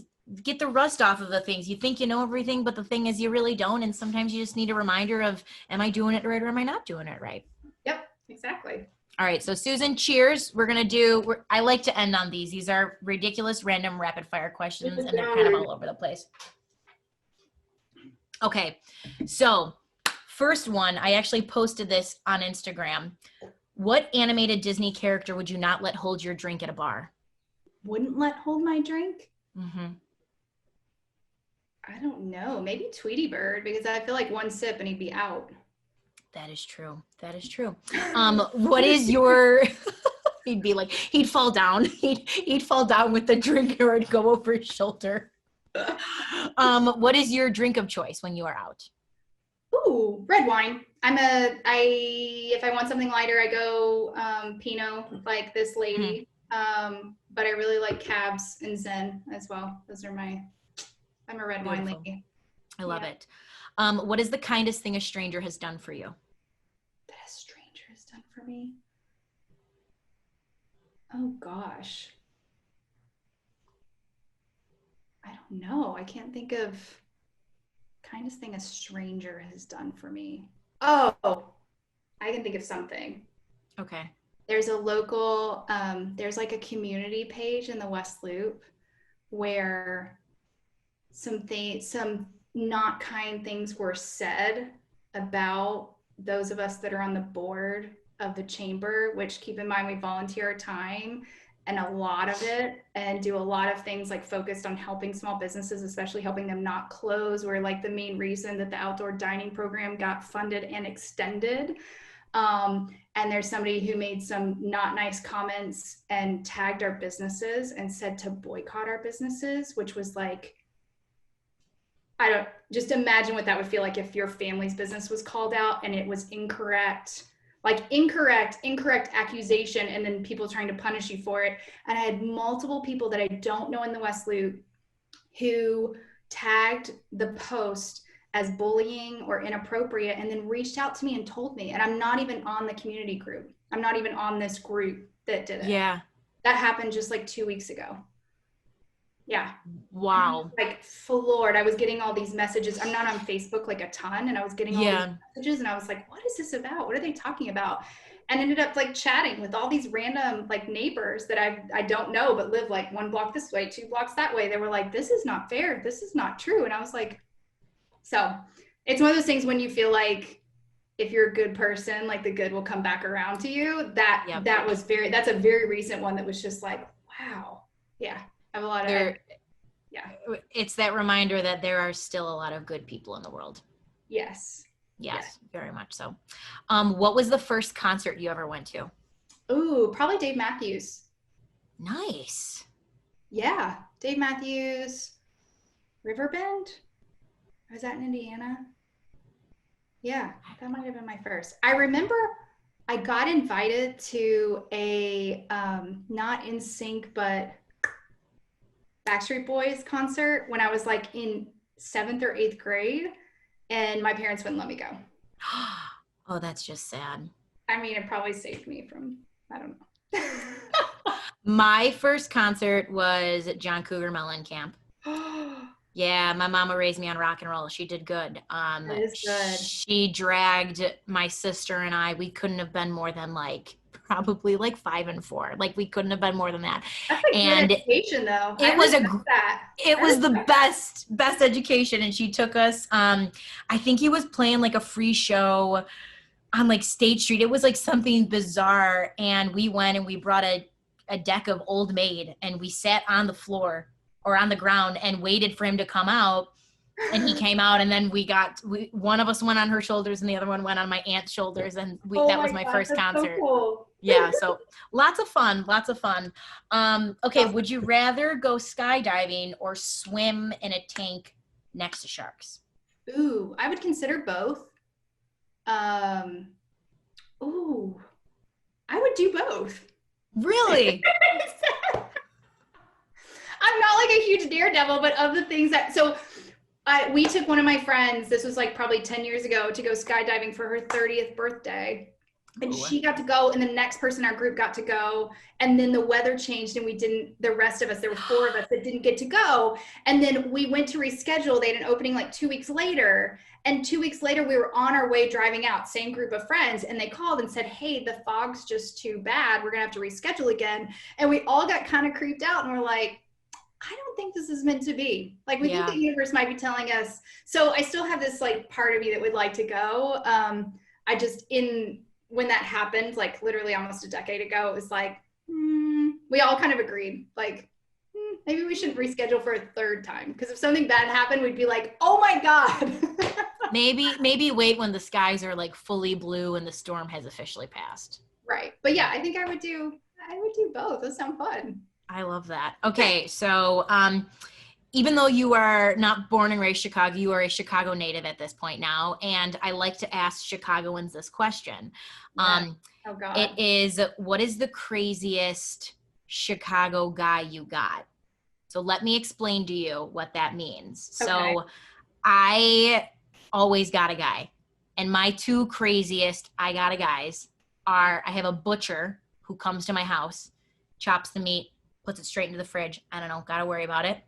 [SPEAKER 1] get the rust off of the things. You think you know everything, but the thing is you really don't. And sometimes you just need a reminder of, am I doing it right or am I not doing it right?
[SPEAKER 2] Yep, exactly.
[SPEAKER 1] All right. So Susan, cheers. I like to end on these. These are ridiculous, random, rapid fire questions, and they're kind of all over the place. Okay. So first one, I actually posted this on Instagram. What animated Disney character would you not let hold your drink at a bar?
[SPEAKER 2] Wouldn't let hold my drink?
[SPEAKER 1] Mm-hmm.
[SPEAKER 2] I don't know. Maybe Tweety Bird, because I feel like one sip and he'd be out.
[SPEAKER 1] That is true. What is your... he'd fall down. He'd fall down with the drink, or it'd go over his shoulder. What is your drink of choice when you are out?
[SPEAKER 2] Ooh, red wine. If I want something lighter, I go Pinot, like this lady. But I really like Cabs and Zen as well. I'm a red wine lady.
[SPEAKER 1] I love it. What is the kindest thing a stranger has done for you?
[SPEAKER 2] That a stranger has done for me? Oh gosh. I don't know. I can't think of kindest thing a stranger has done for me. Oh, I can think of something.
[SPEAKER 1] Okay.
[SPEAKER 2] There's a local, there's like a community page in the West Loop where some not kind things were said about those of us that are on the board of the chamber, which keep in mind we volunteer our time and a lot of it, and do a lot of things like focused on helping small businesses, especially helping them not close. We're like the main reason that the outdoor dining program got funded and extended. And there's somebody who made some not nice comments and tagged our businesses and said to boycott our businesses, which was like, I don't, just imagine what that would feel like if your family's business was called out and it was incorrect, like incorrect accusation, and then people trying to punish you for it. And I had multiple people that I don't know in the West Loop who tagged the post as bullying or inappropriate, and then reached out to me and told me. And I'm not even on the community group. I'm not even on this group that did it.
[SPEAKER 1] Yeah.
[SPEAKER 2] That happened just like 2 weeks ago. Yeah.
[SPEAKER 1] Wow.
[SPEAKER 2] Like floored. I was getting all these messages. I'm not on Facebook like a ton, and I was getting all these messages, and I was like, what is this about? What are they talking about? And ended up like chatting with all these random like neighbors that I don't know, but live like 1 block this way, 2 blocks that way. They were like, this is not fair. This is not true. And I was like, so it's one of those things when you feel like if you're a good person, like the good will come back around to you. That's a very recent one that was just like, wow. Yeah. I have a lot of,
[SPEAKER 1] It's that reminder that there are still a lot of good people in the world.
[SPEAKER 2] Yes.
[SPEAKER 1] Yes, very much so. What was the first concert you ever went to?
[SPEAKER 2] Ooh, probably Dave Matthews.
[SPEAKER 1] Nice.
[SPEAKER 2] Yeah. Dave Matthews, Riverbend. Was that in Indiana? Yeah, that might have been my first. I remember I got invited to a not In Sync, but Backstreet Boys concert when I was like in 7th or 8th grade, and my parents wouldn't let me go.
[SPEAKER 1] Oh, that's just sad.
[SPEAKER 2] I mean, it probably saved me from, I don't know.
[SPEAKER 1] My first concert was at John Cougar Mellencamp. Yeah, my mama raised me on rock and roll. She did good.
[SPEAKER 2] That is good.
[SPEAKER 1] She dragged my sister and I. We couldn't have been more than like probably like 5 and 4. Like we couldn't have been more than that.
[SPEAKER 2] That's a good education, though.
[SPEAKER 1] It was the best education. And she took us. I think he was playing like a free show on like State Street. It was like something bizarre, and we went and we brought a deck of Old Maid, and we sat on the floor or on the ground and waited for him to come out. And he came out, and then one of us went on her shoulders and the other one went on my aunt's shoulders. And that was my first concert.
[SPEAKER 2] So cool.
[SPEAKER 1] Yeah. So lots of fun. Okay. Would you rather go skydiving or swim in a tank next to sharks?
[SPEAKER 2] Ooh, I would consider both. Ooh, I would do both.
[SPEAKER 1] Really?
[SPEAKER 2] I'm not like a huge daredevil, but of the things we took one of my friends, this was like probably 10 years ago, to go skydiving for her 30th birthday. And she got to go, and the next person in our group got to go. And then the weather changed, and the rest of us, there were 4 of us that didn't get to go. And then we went to reschedule. They had an opening like 2 weeks later. And 2 weeks later, we were on our way driving out, same group of friends. And they called and said, hey, the fog's just too bad. We're going to have to reschedule again. And we all got kind of creeped out, and we're like, I don't think this is meant to be. Like, we think the universe might be telling us. So I still have this like part of me that would like to go. When that happened, like literally almost a decade ago, it was like, we all kind of agreed, like, maybe we should reschedule for a 3rd time. Because if something bad happened, we'd be like, oh my God.
[SPEAKER 1] maybe wait when the skies are like fully blue and the storm has officially passed.
[SPEAKER 2] Right. But yeah, I think I would do both. Those sound fun.
[SPEAKER 1] I love that. Okay. So, even though you are not born and raised Chicago, you are a Chicago native at this point now. And I like to ask Chicagoans this question.
[SPEAKER 2] Oh God.
[SPEAKER 1] It is, what is the craziest Chicago guy you got? So let me explain to you what that means. Okay. So I always got a guy. And my 2 craziest I got a guys are, I have a butcher who comes to my house, chops the meat, puts it straight into the fridge. I don't know, gotta worry about it.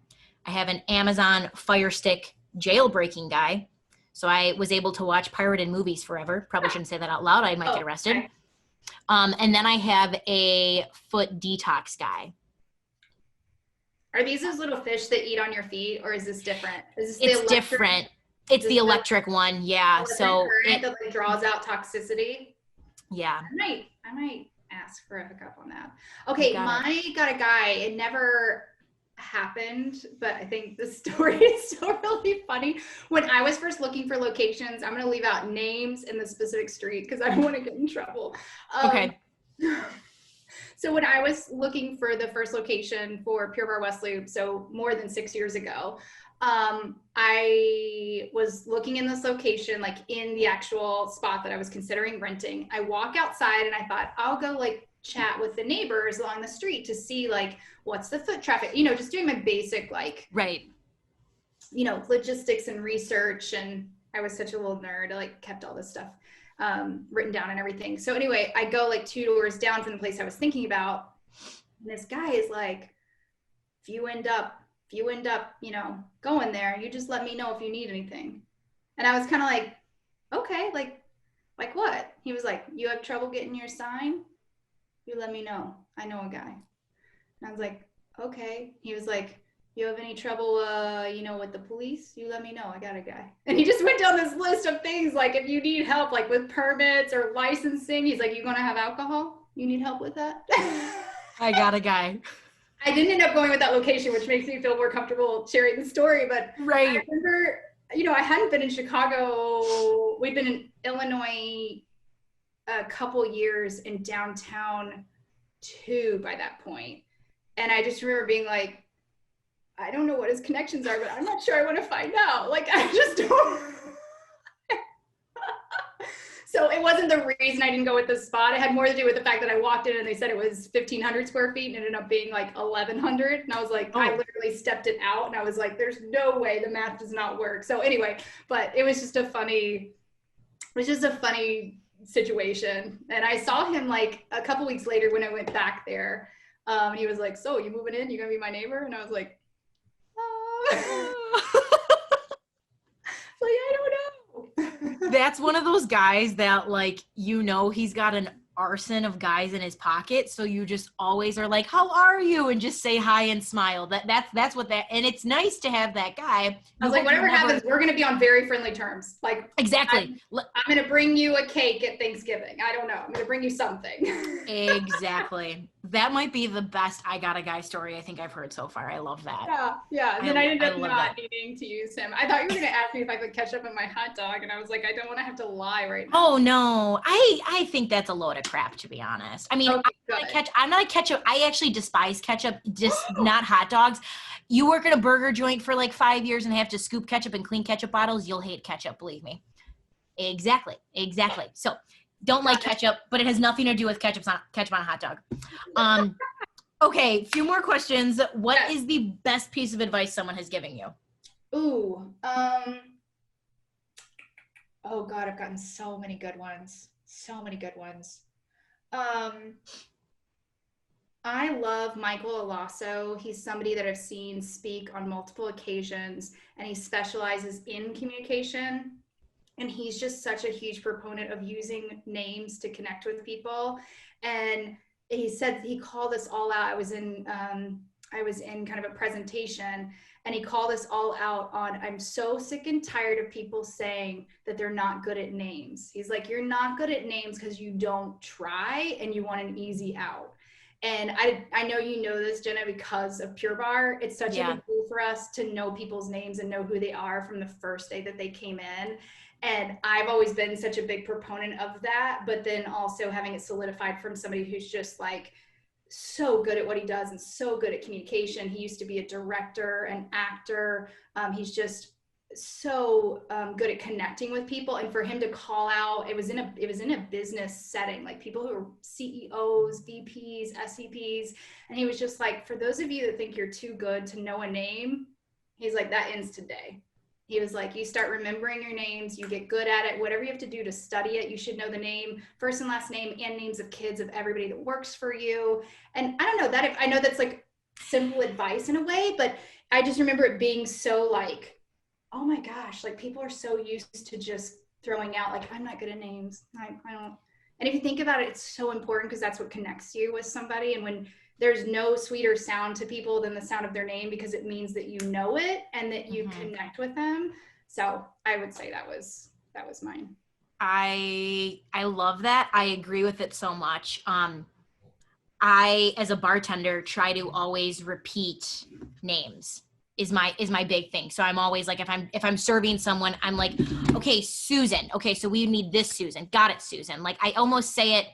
[SPEAKER 1] I have an Amazon Fire Stick jailbreaking guy. So I was able to watch pirated movies forever. Probably shouldn't say that out loud. I might get arrested. Okay. And then I have a foot detox guy.
[SPEAKER 2] Are these those little fish that eat on your feet, or is this different?
[SPEAKER 1] It's different. It's the electric one. Yeah. So
[SPEAKER 2] it that like draws out toxicity.
[SPEAKER 1] Yeah.
[SPEAKER 2] I might ask for a hookup on that. Okay, got a guy. It never happened, but I think the story is still really funny. When I was first looking for locations, I'm gonna leave out names in the specific street because I don't want to get in trouble.
[SPEAKER 1] Okay.
[SPEAKER 2] So when I was looking for the first location for Pure Barre West Loop, so more than 6 years ago, I was looking in this location, like in the actual spot that I was considering renting. I walk outside and I thought, I'll go like chat with the neighbors along the street to see like, what's the foot traffic, you know, just doing my basic, like,
[SPEAKER 1] right,
[SPEAKER 2] you know, logistics and research. And I was such a little nerd. I like kept all this stuff written down and everything. So anyway, I go like 2 doors down from the place I was thinking about. And this guy is like, if you end up, you know, going there, you just let me know if you need anything. And I was kind of like, okay, like what? He was like, you have trouble getting your sign? You let me know. I know a guy. And I was like, okay. He was like, you have any trouble, you know, with the police? You let me know. I got a guy. And he just went down this list of things, like if you need help, like with permits or licensing, he's like, you gonna have alcohol? You need help with that?
[SPEAKER 1] I got a guy.
[SPEAKER 2] I didn't end up going with that location, which makes me feel more comfortable sharing the story. But
[SPEAKER 1] right.
[SPEAKER 2] I remember, you know, I hadn't been in Chicago. We'd been in Illinois a couple years, in downtown too by that point. And I just remember being like, I don't know what his connections are, but I'm not sure I want to find out. Like, I just don't. So it wasn't the reason I didn't go with this spot. It had more to do with the fact that I walked in and they said it was 1,500 square feet and it ended up being like 1,100. And I was like, I literally stepped it out and I was like, there's no way, the math does not work. So anyway, but it was just a funny situation. And I saw him like a couple weeks later when I went back there. And he was like, so you moving in? You gonna be my neighbor? And I was like, like, I don't know.
[SPEAKER 1] That's one of those guys that, like, you know, he's got an arson of guys in his pocket, so you just always are like, how are you, and just say hi and smile. That's what that, and it's nice to have that guy.
[SPEAKER 2] I was like, whatever happens, we're going to be on very friendly terms. Like,
[SPEAKER 1] exactly.
[SPEAKER 2] I'm going to bring you a cake at Thanksgiving. I don't know, I'm going to bring you something.
[SPEAKER 1] Exactly. That might be the best I got a guy story I think I've heard so far. I love that.
[SPEAKER 2] Yeah. And then I ended up not needing to use him. I thought you were going to ask me if I could catch up on my hot dog, and I was like, I don't want to have to lie right now.
[SPEAKER 1] Oh no, I think that's a load of crap, to be honest. I mean, I'm not a ketchup. I actually despise ketchup, just not hot dogs. You work at a burger joint for like 5 years and have to scoop ketchup and clean ketchup bottles, you'll hate ketchup, believe me. Exactly. So don't like ketchup, but it has nothing to do with ketchup on a hot dog. Okay, a few more questions. What is the best piece of advice someone has given you?
[SPEAKER 2] Ooh, oh God, I've gotten so many good ones. I love Michael Alasso. He's somebody that I've seen speak on multiple occasions, and he specializes in communication. And he's just such a huge proponent of using names to connect with people. And he said, he called us all out. I was in kind of a presentation, and he called us all out on, I'm so sick and tired of people saying that they're not good at names. He's like, you're not good at names because you don't try and you want an easy out. And I know you know this, Jenna, because of Pure Barre. It's such a big deal for us to know people's names and know who they are from the first day that they came in. And I've always been such a big proponent of that, but then also having it solidified from somebody who's just like so good at what he does and so good at communication. He used to be a director, an actor. He's just so good at connecting with people. And for him to call out, it was in a business setting, like people who are CEOs, VPs, SCPs. And he was just like, for those of you that think you're too good to know a name, he's like, that ends today. He was like, you start remembering your names, you get good at it, whatever you have to do to study it, you should know the name, first and last name, and names of kids of everybody that works for you. And I don't know that, I know that's like simple advice in a way, but I just remember it being so like, oh my gosh, like people are so used to just throwing out like, I'm not good at names. I don't. And if you think about it, it's so important because that's what connects you with somebody. And when there's no sweeter sound to people than the sound of their name, because it means that you know it and that you connect with them. So I would say that was mine.
[SPEAKER 1] I love that. I agree with it so much. I, as a bartender, try to always repeat names is my big thing. So I'm always like, if I'm serving someone, I'm like, okay, Susan. Okay, so we need this Susan. Got it, Susan. Like I almost say it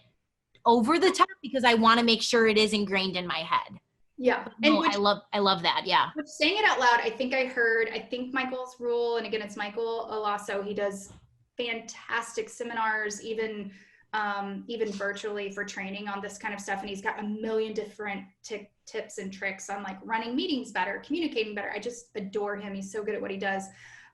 [SPEAKER 1] over the top because I want to make sure it is ingrained in my head.
[SPEAKER 2] Yeah.
[SPEAKER 1] No, I love that. Yeah.
[SPEAKER 2] Saying it out loud, I think Michael's rule, and again, it's Michael Alasso. He does fantastic seminars, even virtually for training on this kind of stuff. And he's got a million different tips and tricks on like running meetings better, communicating better. I just adore him. He's so good at what he does.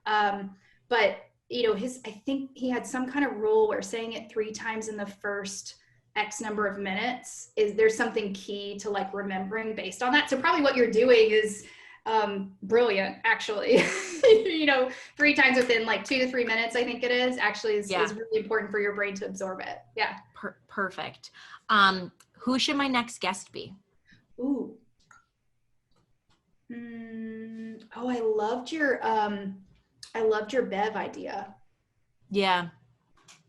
[SPEAKER 2] But I think he had some kind of rule where saying it 3 times in the first X number of minutes there's something key to like remembering based on that. So probably what you're doing is brilliant, actually. 3 times within like 2 to 3 minutes, I think it is really important for your brain to absorb it. Yeah.
[SPEAKER 1] Perfect. Who should my next guest be?
[SPEAKER 2] Ooh. I loved your Bev idea.
[SPEAKER 1] Yeah.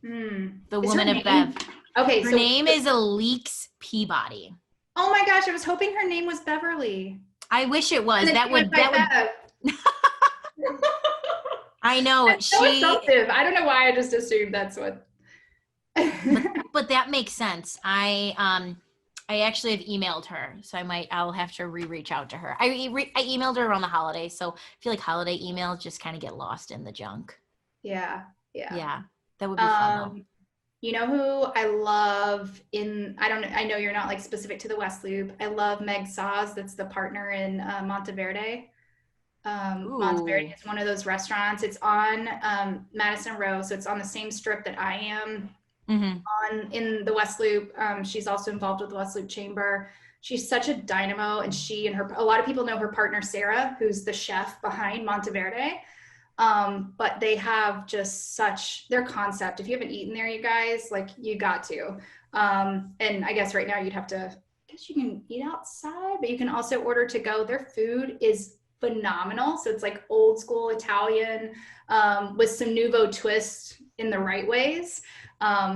[SPEAKER 1] The woman of Bev.
[SPEAKER 2] Okay.
[SPEAKER 1] Her name is Alix Peabody.
[SPEAKER 2] Oh my gosh. I was hoping her name was Beverly.
[SPEAKER 1] I wish it was. That would I know.
[SPEAKER 2] That's so assumptive. I don't know why I just assumed that's what.
[SPEAKER 1] but that makes sense. I actually have emailed her, so I'll have to reach out to her. I emailed her around the holidays, so I feel like holiday emails just kind of get lost in the junk.
[SPEAKER 2] Yeah.
[SPEAKER 1] That would be fun though.
[SPEAKER 2] You know who I love I know you're not like specific to the West Loop. I love Meg Saz. That's the partner in Monteverde. Monteverde is one of those restaurants. It's on Madison Row. So it's on the same strip that I am on in the West Loop. She's also involved with the West Loop Chamber. She's such a dynamo, and a lot of people know her partner, Sarah, who's the chef behind Monteverde. But they have just their concept. If you haven't eaten there, you guys, like you got to. And I guess right now you can eat outside, but you can also order to go. Their food is phenomenal. So it's like old school Italian, with some nouveau twist in the right ways.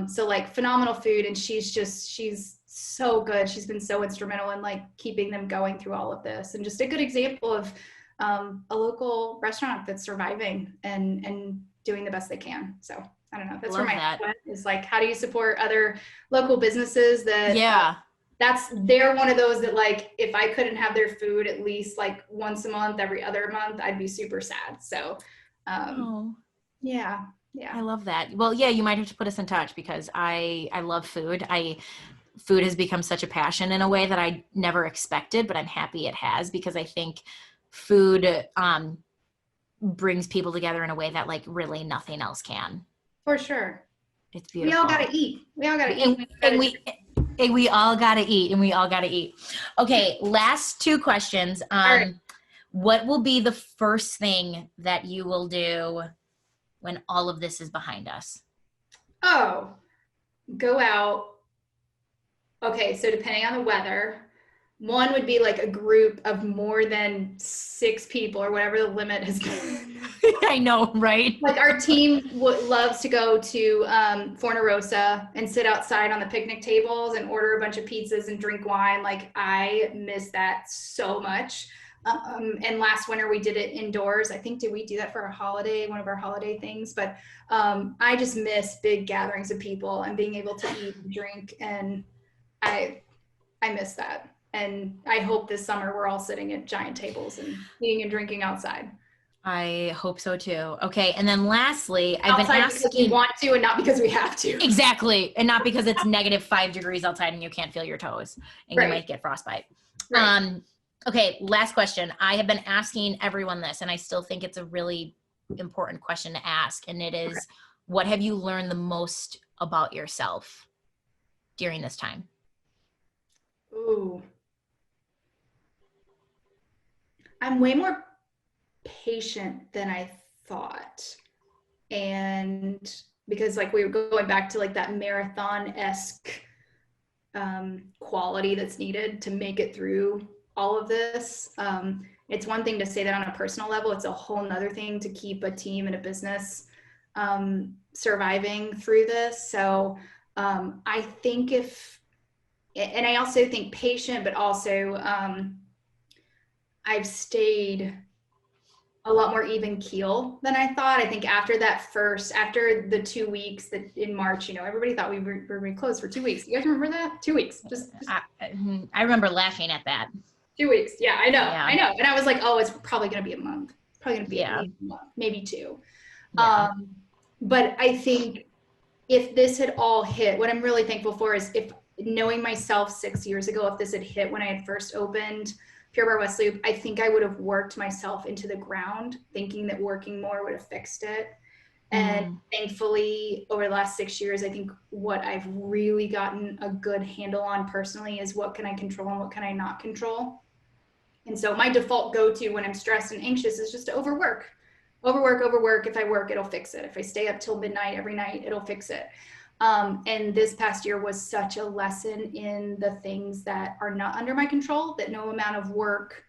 [SPEAKER 2] So like phenomenal food. And she's so good. She's been so instrumental in like keeping them going through all of this, and just a good example of a local restaurant that's surviving and doing the best they can. So I don't know. That's where my point is, like, how do you support other local businesses that they're one of those that, like, if I couldn't have their food at least like once a month, every other month, I'd be super sad. So yeah. I
[SPEAKER 1] love that. Well, yeah, you might have to put us in touch, because I love food. Food has become such a passion in a way that I never expected, but I'm happy it has, because I think food brings people together in a way that like really nothing else can.
[SPEAKER 2] For sure.
[SPEAKER 1] It's beautiful.
[SPEAKER 2] We all gotta eat. We all gotta eat.
[SPEAKER 1] We all gotta eat. Okay, last 2 questions.
[SPEAKER 2] All right.
[SPEAKER 1] What will be the first thing that you will do when all of this is behind us?
[SPEAKER 2] Oh, go out. Okay, so depending on the weather, one would be like a group of more than 6 people or whatever the limit has been.
[SPEAKER 1] I know, right?
[SPEAKER 2] Like our team loves to go to Fornarosa and sit outside on the picnic tables and order a bunch of pizzas and drink wine. Like I miss that so much. And last winter we did it indoors. I think, did we do that for one of our holiday things? But I just miss big gatherings of people and being able to eat and drink. And I miss that. And I hope this summer we're all sitting at giant tables and eating and drinking outside.
[SPEAKER 1] I hope so too. Okay. And then lastly, I've been asking,
[SPEAKER 2] because we want to and not because we have to.
[SPEAKER 1] Exactly. And not because it's -5 degrees outside and you can't feel your toes and you might get frostbite. Right. Okay. Last question. I have been asking everyone this, and I still think it's a really important question to ask. And it is, what have you learned the most about yourself during this time?
[SPEAKER 2] Ooh. I'm way more patient than I thought. And because like we were going back to like that marathon-esque quality that's needed to make it through all of this. It's one thing to say that on a personal level. It's a whole nother thing to keep a team and a business surviving through this. So I think and I also think patient, but also I've stayed a lot more even keel than I thought. I think after the 2 weeks that in March, everybody thought we were going to close for 2 weeks. You guys remember that? 2 weeks.
[SPEAKER 1] I remember laughing at that.
[SPEAKER 2] 2 weeks. Yeah, I know. And I was like, oh, it's probably going to be a month. It's probably going to be at least a month, maybe 2.
[SPEAKER 1] Yeah.
[SPEAKER 2] But I think if this had all hit, what I'm really thankful for is if knowing myself 6 years ago, if this had hit when I had first opened Pure Barre West Loop, I think I would have worked myself into the ground thinking that working more would have fixed it. And thankfully, over the last 6 years, I think what I've really gotten a good handle on personally is what can I control and what can I not control. And so my default go-to when I'm stressed and anxious is just to overwork. If I work, it'll fix it. If I stay up till midnight every night, it'll fix it. And this past year was such a lesson in the things that are not under my control, that no amount of work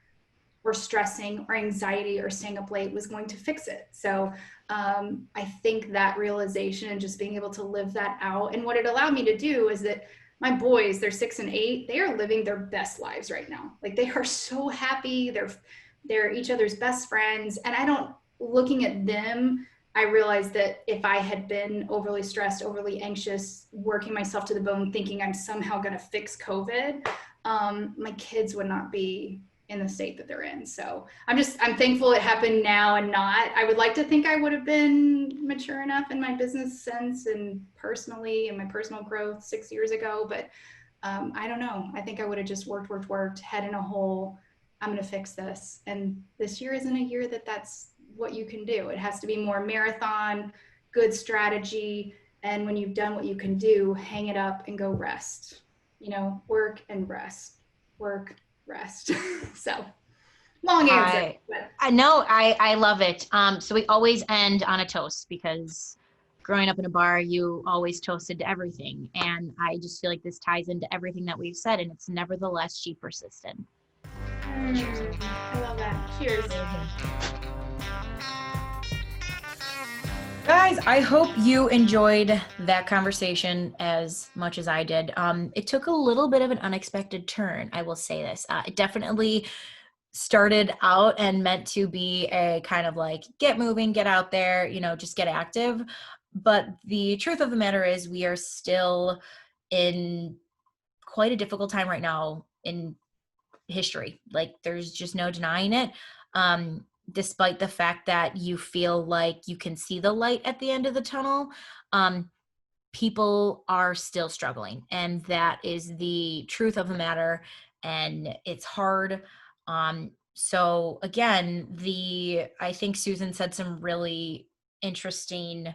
[SPEAKER 2] or stressing or anxiety or staying up late was going to fix it. So I think that realization and just being able to live that out, and what it allowed me to do is that my boys, they're 6 and 8, they are living their best lives right now. Like, they are so happy. They're each other's best friends. And looking at them, I realized that if I had been overly stressed, overly anxious, working myself to the bone, thinking I'm somehow going to fix COVID, my kids would not be in the state that they're in. So I'm thankful it happened now and not. I would like to think I would have been mature enough in my business sense and personally in my personal growth 6 years ago, but I don't know. I think I would have just worked, head in a hole. I'm going to fix this. And this year isn't a year that's what you can do. It has to be more marathon, good strategy. And when you've done what you can do, hang it up and go rest, work and rest, work, rest. So long answer.
[SPEAKER 1] I know. I love it. So we always end on a toast, because growing up in a bar, you always toasted to everything. And I just feel like this ties into everything that we've said, and it's nevertheless, she persisted.
[SPEAKER 2] Cheers. I love that. Cheers.
[SPEAKER 1] Guys, I hope you enjoyed that conversation as much as I did. It took a little bit of an unexpected turn, I will say this. It definitely started out and meant to be a kind of like, get moving, get out there, just get active. But the truth of the matter is, we are still in quite a difficult time right now in history. Like, there's just no denying it. Despite the fact that you feel like you can see the light at the end of the tunnel, people are still struggling. And that is the truth of the matter. And it's hard. So again, I think Susan said some really interesting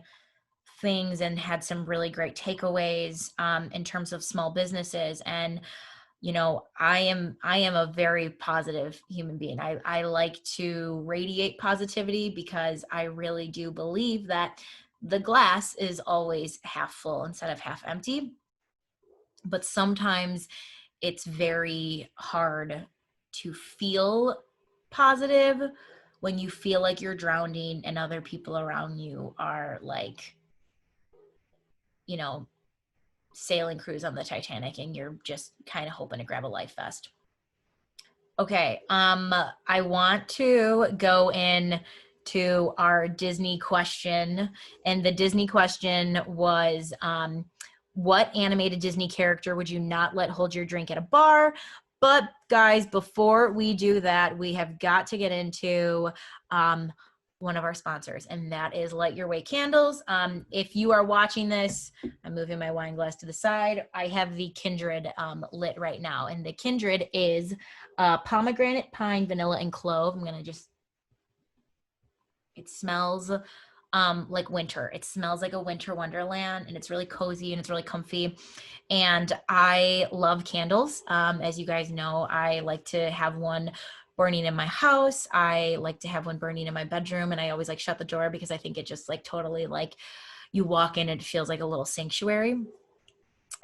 [SPEAKER 1] things and had some really great takeaways in terms of small businesses. And I am a very positive human being. I like to radiate positivity, because I really do believe that the glass is always half full instead of half empty. But sometimes it's very hard to feel positive when you feel like you're drowning and other people around you are like, sailing cruise on the Titanic, and you're just kind of hoping to grab a life vest. Okay, I want to go in to our Disney question, and the Disney question was, what animated Disney character would you not let hold your drink at a bar? But guys, before we do that, we have got to get into one of our sponsors, and that is Light Your Way Candles. If you are watching this, I'm moving my wine glass to the side. I have the Kindred lit right now, and the Kindred is pomegranate, pine, vanilla, and clove. It smells like winter. It smells like a winter wonderland, and it's really cozy and it's really comfy. And I love candles. As you guys know, I like to have one burning in my house. I like to have one burning in my bedroom, and I always shut the door, because I think it just totally you walk in and it feels like a little sanctuary.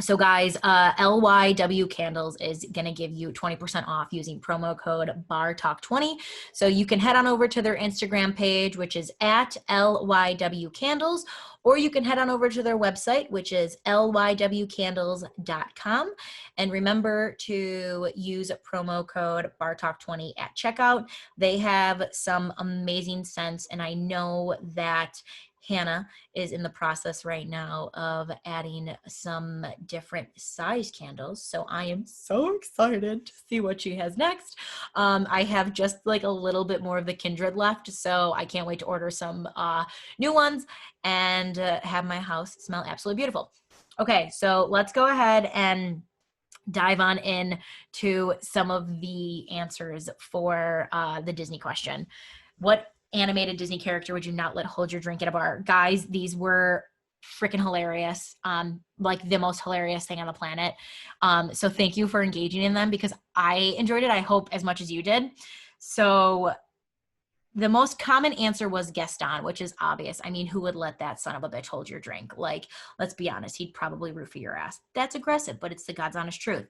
[SPEAKER 1] So guys, LYW Candles is going to give you 20% off using promo code BARTALK20. So you can head on over to their Instagram page, which is at LYW Candles, or you can head on over to their website, which is lywcandles.com. And remember to use promo code BARTALK20 at checkout. They have some amazing scents, and I know that Hannah is in the process right now of adding some different size candles. So I am so excited to see what she has next. I have just like a little bit more of the Kindred left. So I can't wait to order some new ones and have my house smell absolutely beautiful. Okay, so let's go ahead and dive on in to some of the answers for the Disney question. What animated Disney character would you not let hold your drink at a bar? Guys, these were freaking hilarious. Like the most hilarious thing on the planet. So thank you for engaging in them because I enjoyed it. I hope as much as you did. So the most common answer was Gaston, which is obvious. I mean, who would let that son of a bitch hold your drink? Like, let's be honest, he'd probably roofie your ass. That's aggressive, but it's the God's honest truth.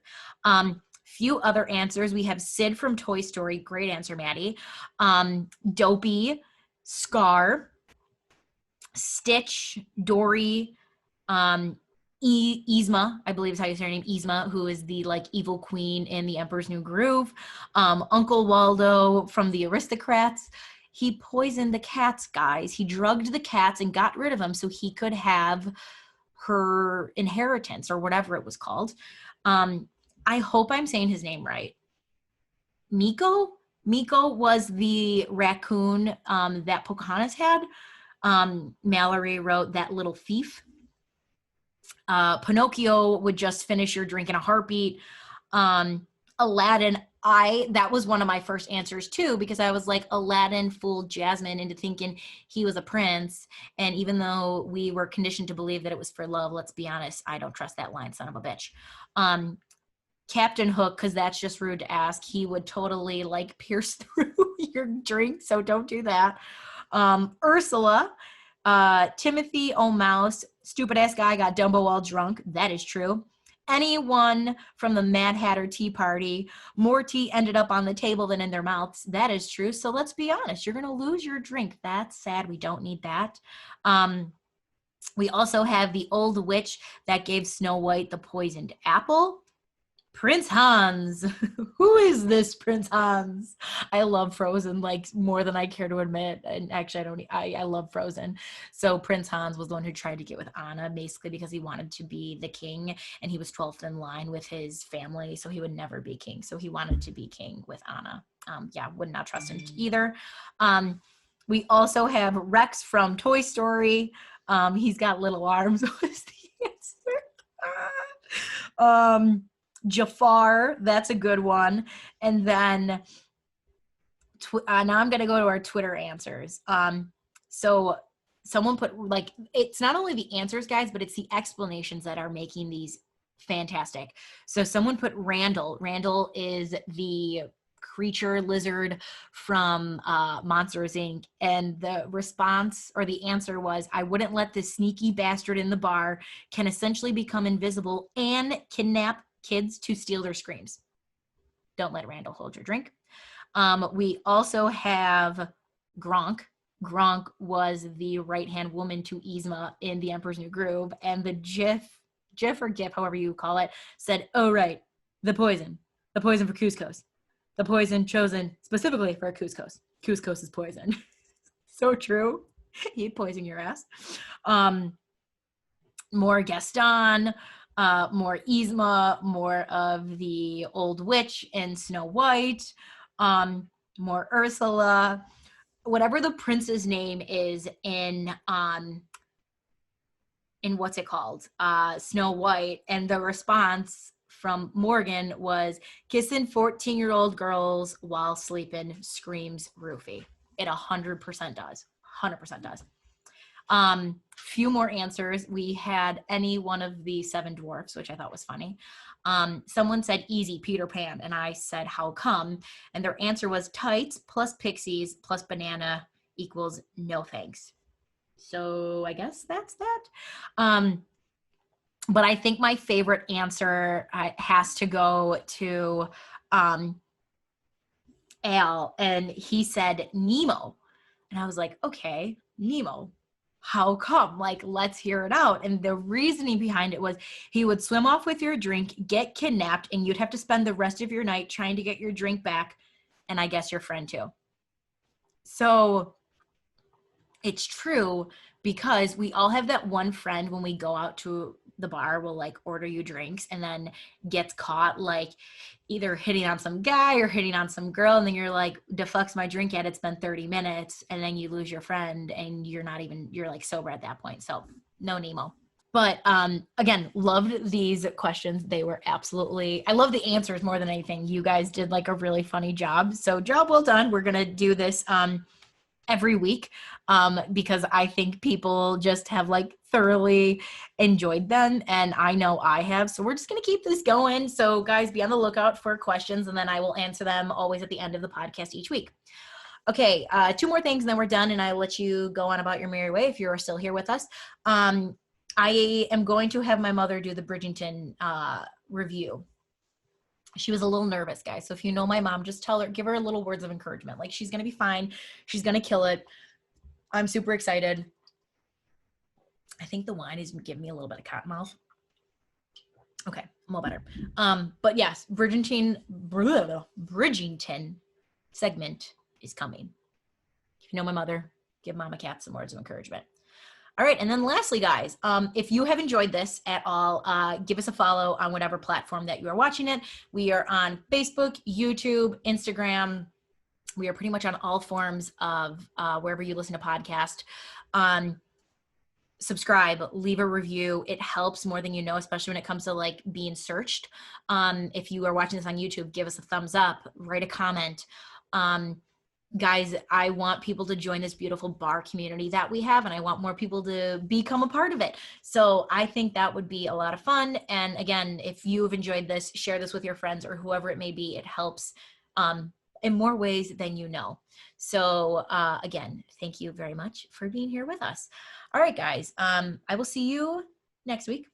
[SPEAKER 1] Few other answers. We have Sid from Toy Story. Great answer, Maddie. Dopey, Scar, Stitch, Dory, Yzma, I believe is how you say her name, Yzma, who is the like evil queen in The Emperor's New Groove. Uncle Waldo from The Aristocrats. He poisoned the cats, guys. He drugged the cats and got rid of them so he could have her inheritance or whatever it was called. I hope I'm saying his name right. Miko? Miko was the raccoon that Pocahontas had. Mallory wrote that little thief. Pinocchio would just finish your drink in a heartbeat. Aladdin, that was one of my first answers too, because I was like, Aladdin fooled Jasmine into thinking he was a prince. And even though we were conditioned to believe that it was for love, let's be honest, I don't trust that line, son of a bitch. Captain Hook, because that's just rude to ask. He would totally like pierce through your drink, so don't do that. Ursula, Timothy O'Mouse, stupid ass guy got Dumbo all drunk. That is true. Anyone from the Mad Hatter Tea Party, more tea ended up on the table than in their mouths. That is true. So let's be honest, you're going to lose your drink. That's sad. We don't need that. We also have the old witch that gave Snow White the poisoned apple. Prince Hans. Who is this Prince Hans? I love Frozen like more than I care to admit. And actually, I love Frozen. So Prince Hans was the one who tried to get with Anna basically because he wanted to be the king and he was 12th in line with his family. So he would never be king. So he wanted to be king with Anna. Would not trust him either. We also have Rex from Toy Story. He's got little arms. Was the answer? Jafar, that's a good one. And then now I'm going to go to our Twitter answers. So someone put like, it's not only the answers, guys, but it's the explanations that are making these fantastic. So someone put Randall. Randall is the creature lizard from Monsters Inc. And the response or the answer was, I wouldn't let this sneaky bastard in the bar can essentially become invisible and kidnap kids to steal their screams. Don't let Randall hold your drink. We also have Gronk. Gronk was the right-hand woman to Yzma in The Emperor's New Groove, and the GIF or GIF, however you call it, said, oh, right, the poison for Cuscos. The poison chosen specifically for Cuscos. Cuscos is poison. So true. He'd poison your ass. More Gaston. More Yzma, more of the old witch in Snow White, more Ursula, whatever the prince's name is in what's it called? Snow White. And the response from Morgan was, kissing 14-year-old girls while sleeping screams roofie. It 100% does. 100% does. Few more answers. We had any one of the 7 dwarfs, which I thought was funny. Someone said easy Peter Pan, and I said how come? And their answer was tights plus pixies plus banana equals no thanks. So I guess that's that. But I think my favorite answer has to go to Al, and he said Nemo. And I was like, okay, Nemo. How come? Like, let's hear it out. And the reasoning behind it was he would swim off with your drink, get kidnapped, and you'd have to spend the rest of your night trying to get your drink back, and I guess your friend too. So it's true, because we all have that one friend when we go out to the bar, will like order you drinks and then gets caught like either hitting on some guy or hitting on some girl, and then you're like, the fuck's my drink at? It's been 30 minutes, and then you lose your friend and you're like sober at that point. So no Nemo. But again, loved these questions. They were absolutely, I love the answers more than anything. You guys did like a really funny job. So job well done. We're gonna do this every week because I think people just have like thoroughly enjoyed them, and I know I have. So we're just going to keep this going. So guys, be on the lookout for questions, and then I will answer them always at the end of the podcast each week. Okay, 2 more things and then we're done, and I'll let you go on about your merry way if you're still here with us. I am going to have my mother do the Bridgerton review. She was a little nervous, guys. So if you know my mom, just tell her, give her a little words of encouragement. Like, she's going to be fine. She's going to kill it. I'm super excited. I think the wine is giving me a little bit of cotton mouth. Okay, I'm all better. But yes, Bridgerton segment is coming. If you know my mother, give Mama Cat some words of encouragement. All right, and then lastly, guys, if you have enjoyed this at all, give us a follow on whatever platform that you are watching it. We are on Facebook, YouTube, Instagram. We are pretty much on all forms of wherever you listen to podcasts. Subscribe, leave a review. It helps more than you know, especially when it comes to like being searched. If you are watching this on YouTube, give us a thumbs up, write a comment. Guys, I want people to join this beautiful bar community that we have, and I want more people to become a part of it. So I think that would be a lot of fun. And again, if you've enjoyed this, share this with your friends or whoever it may be. It helps in more ways than you know. So again, thank you very much for being here with us. All right, guys, I will see you next week.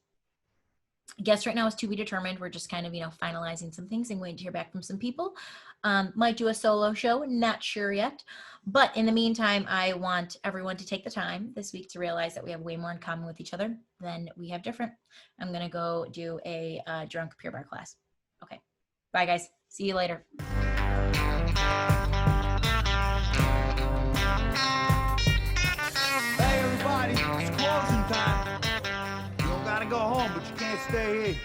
[SPEAKER 1] Guest right now is to be determined. We're just kind of, finalizing some things and waiting to hear back from some people. Might do a solo show, not sure yet. But in the meantime, I want everyone to take the time this week to realize that we have way more in common with each other than we have different. I'm going to go do a drunk Pure Barre class. Okay. Bye, guys. See you later.
[SPEAKER 3] Hey, everybody. It's closing time. You don't got to go home, but you can't stay here.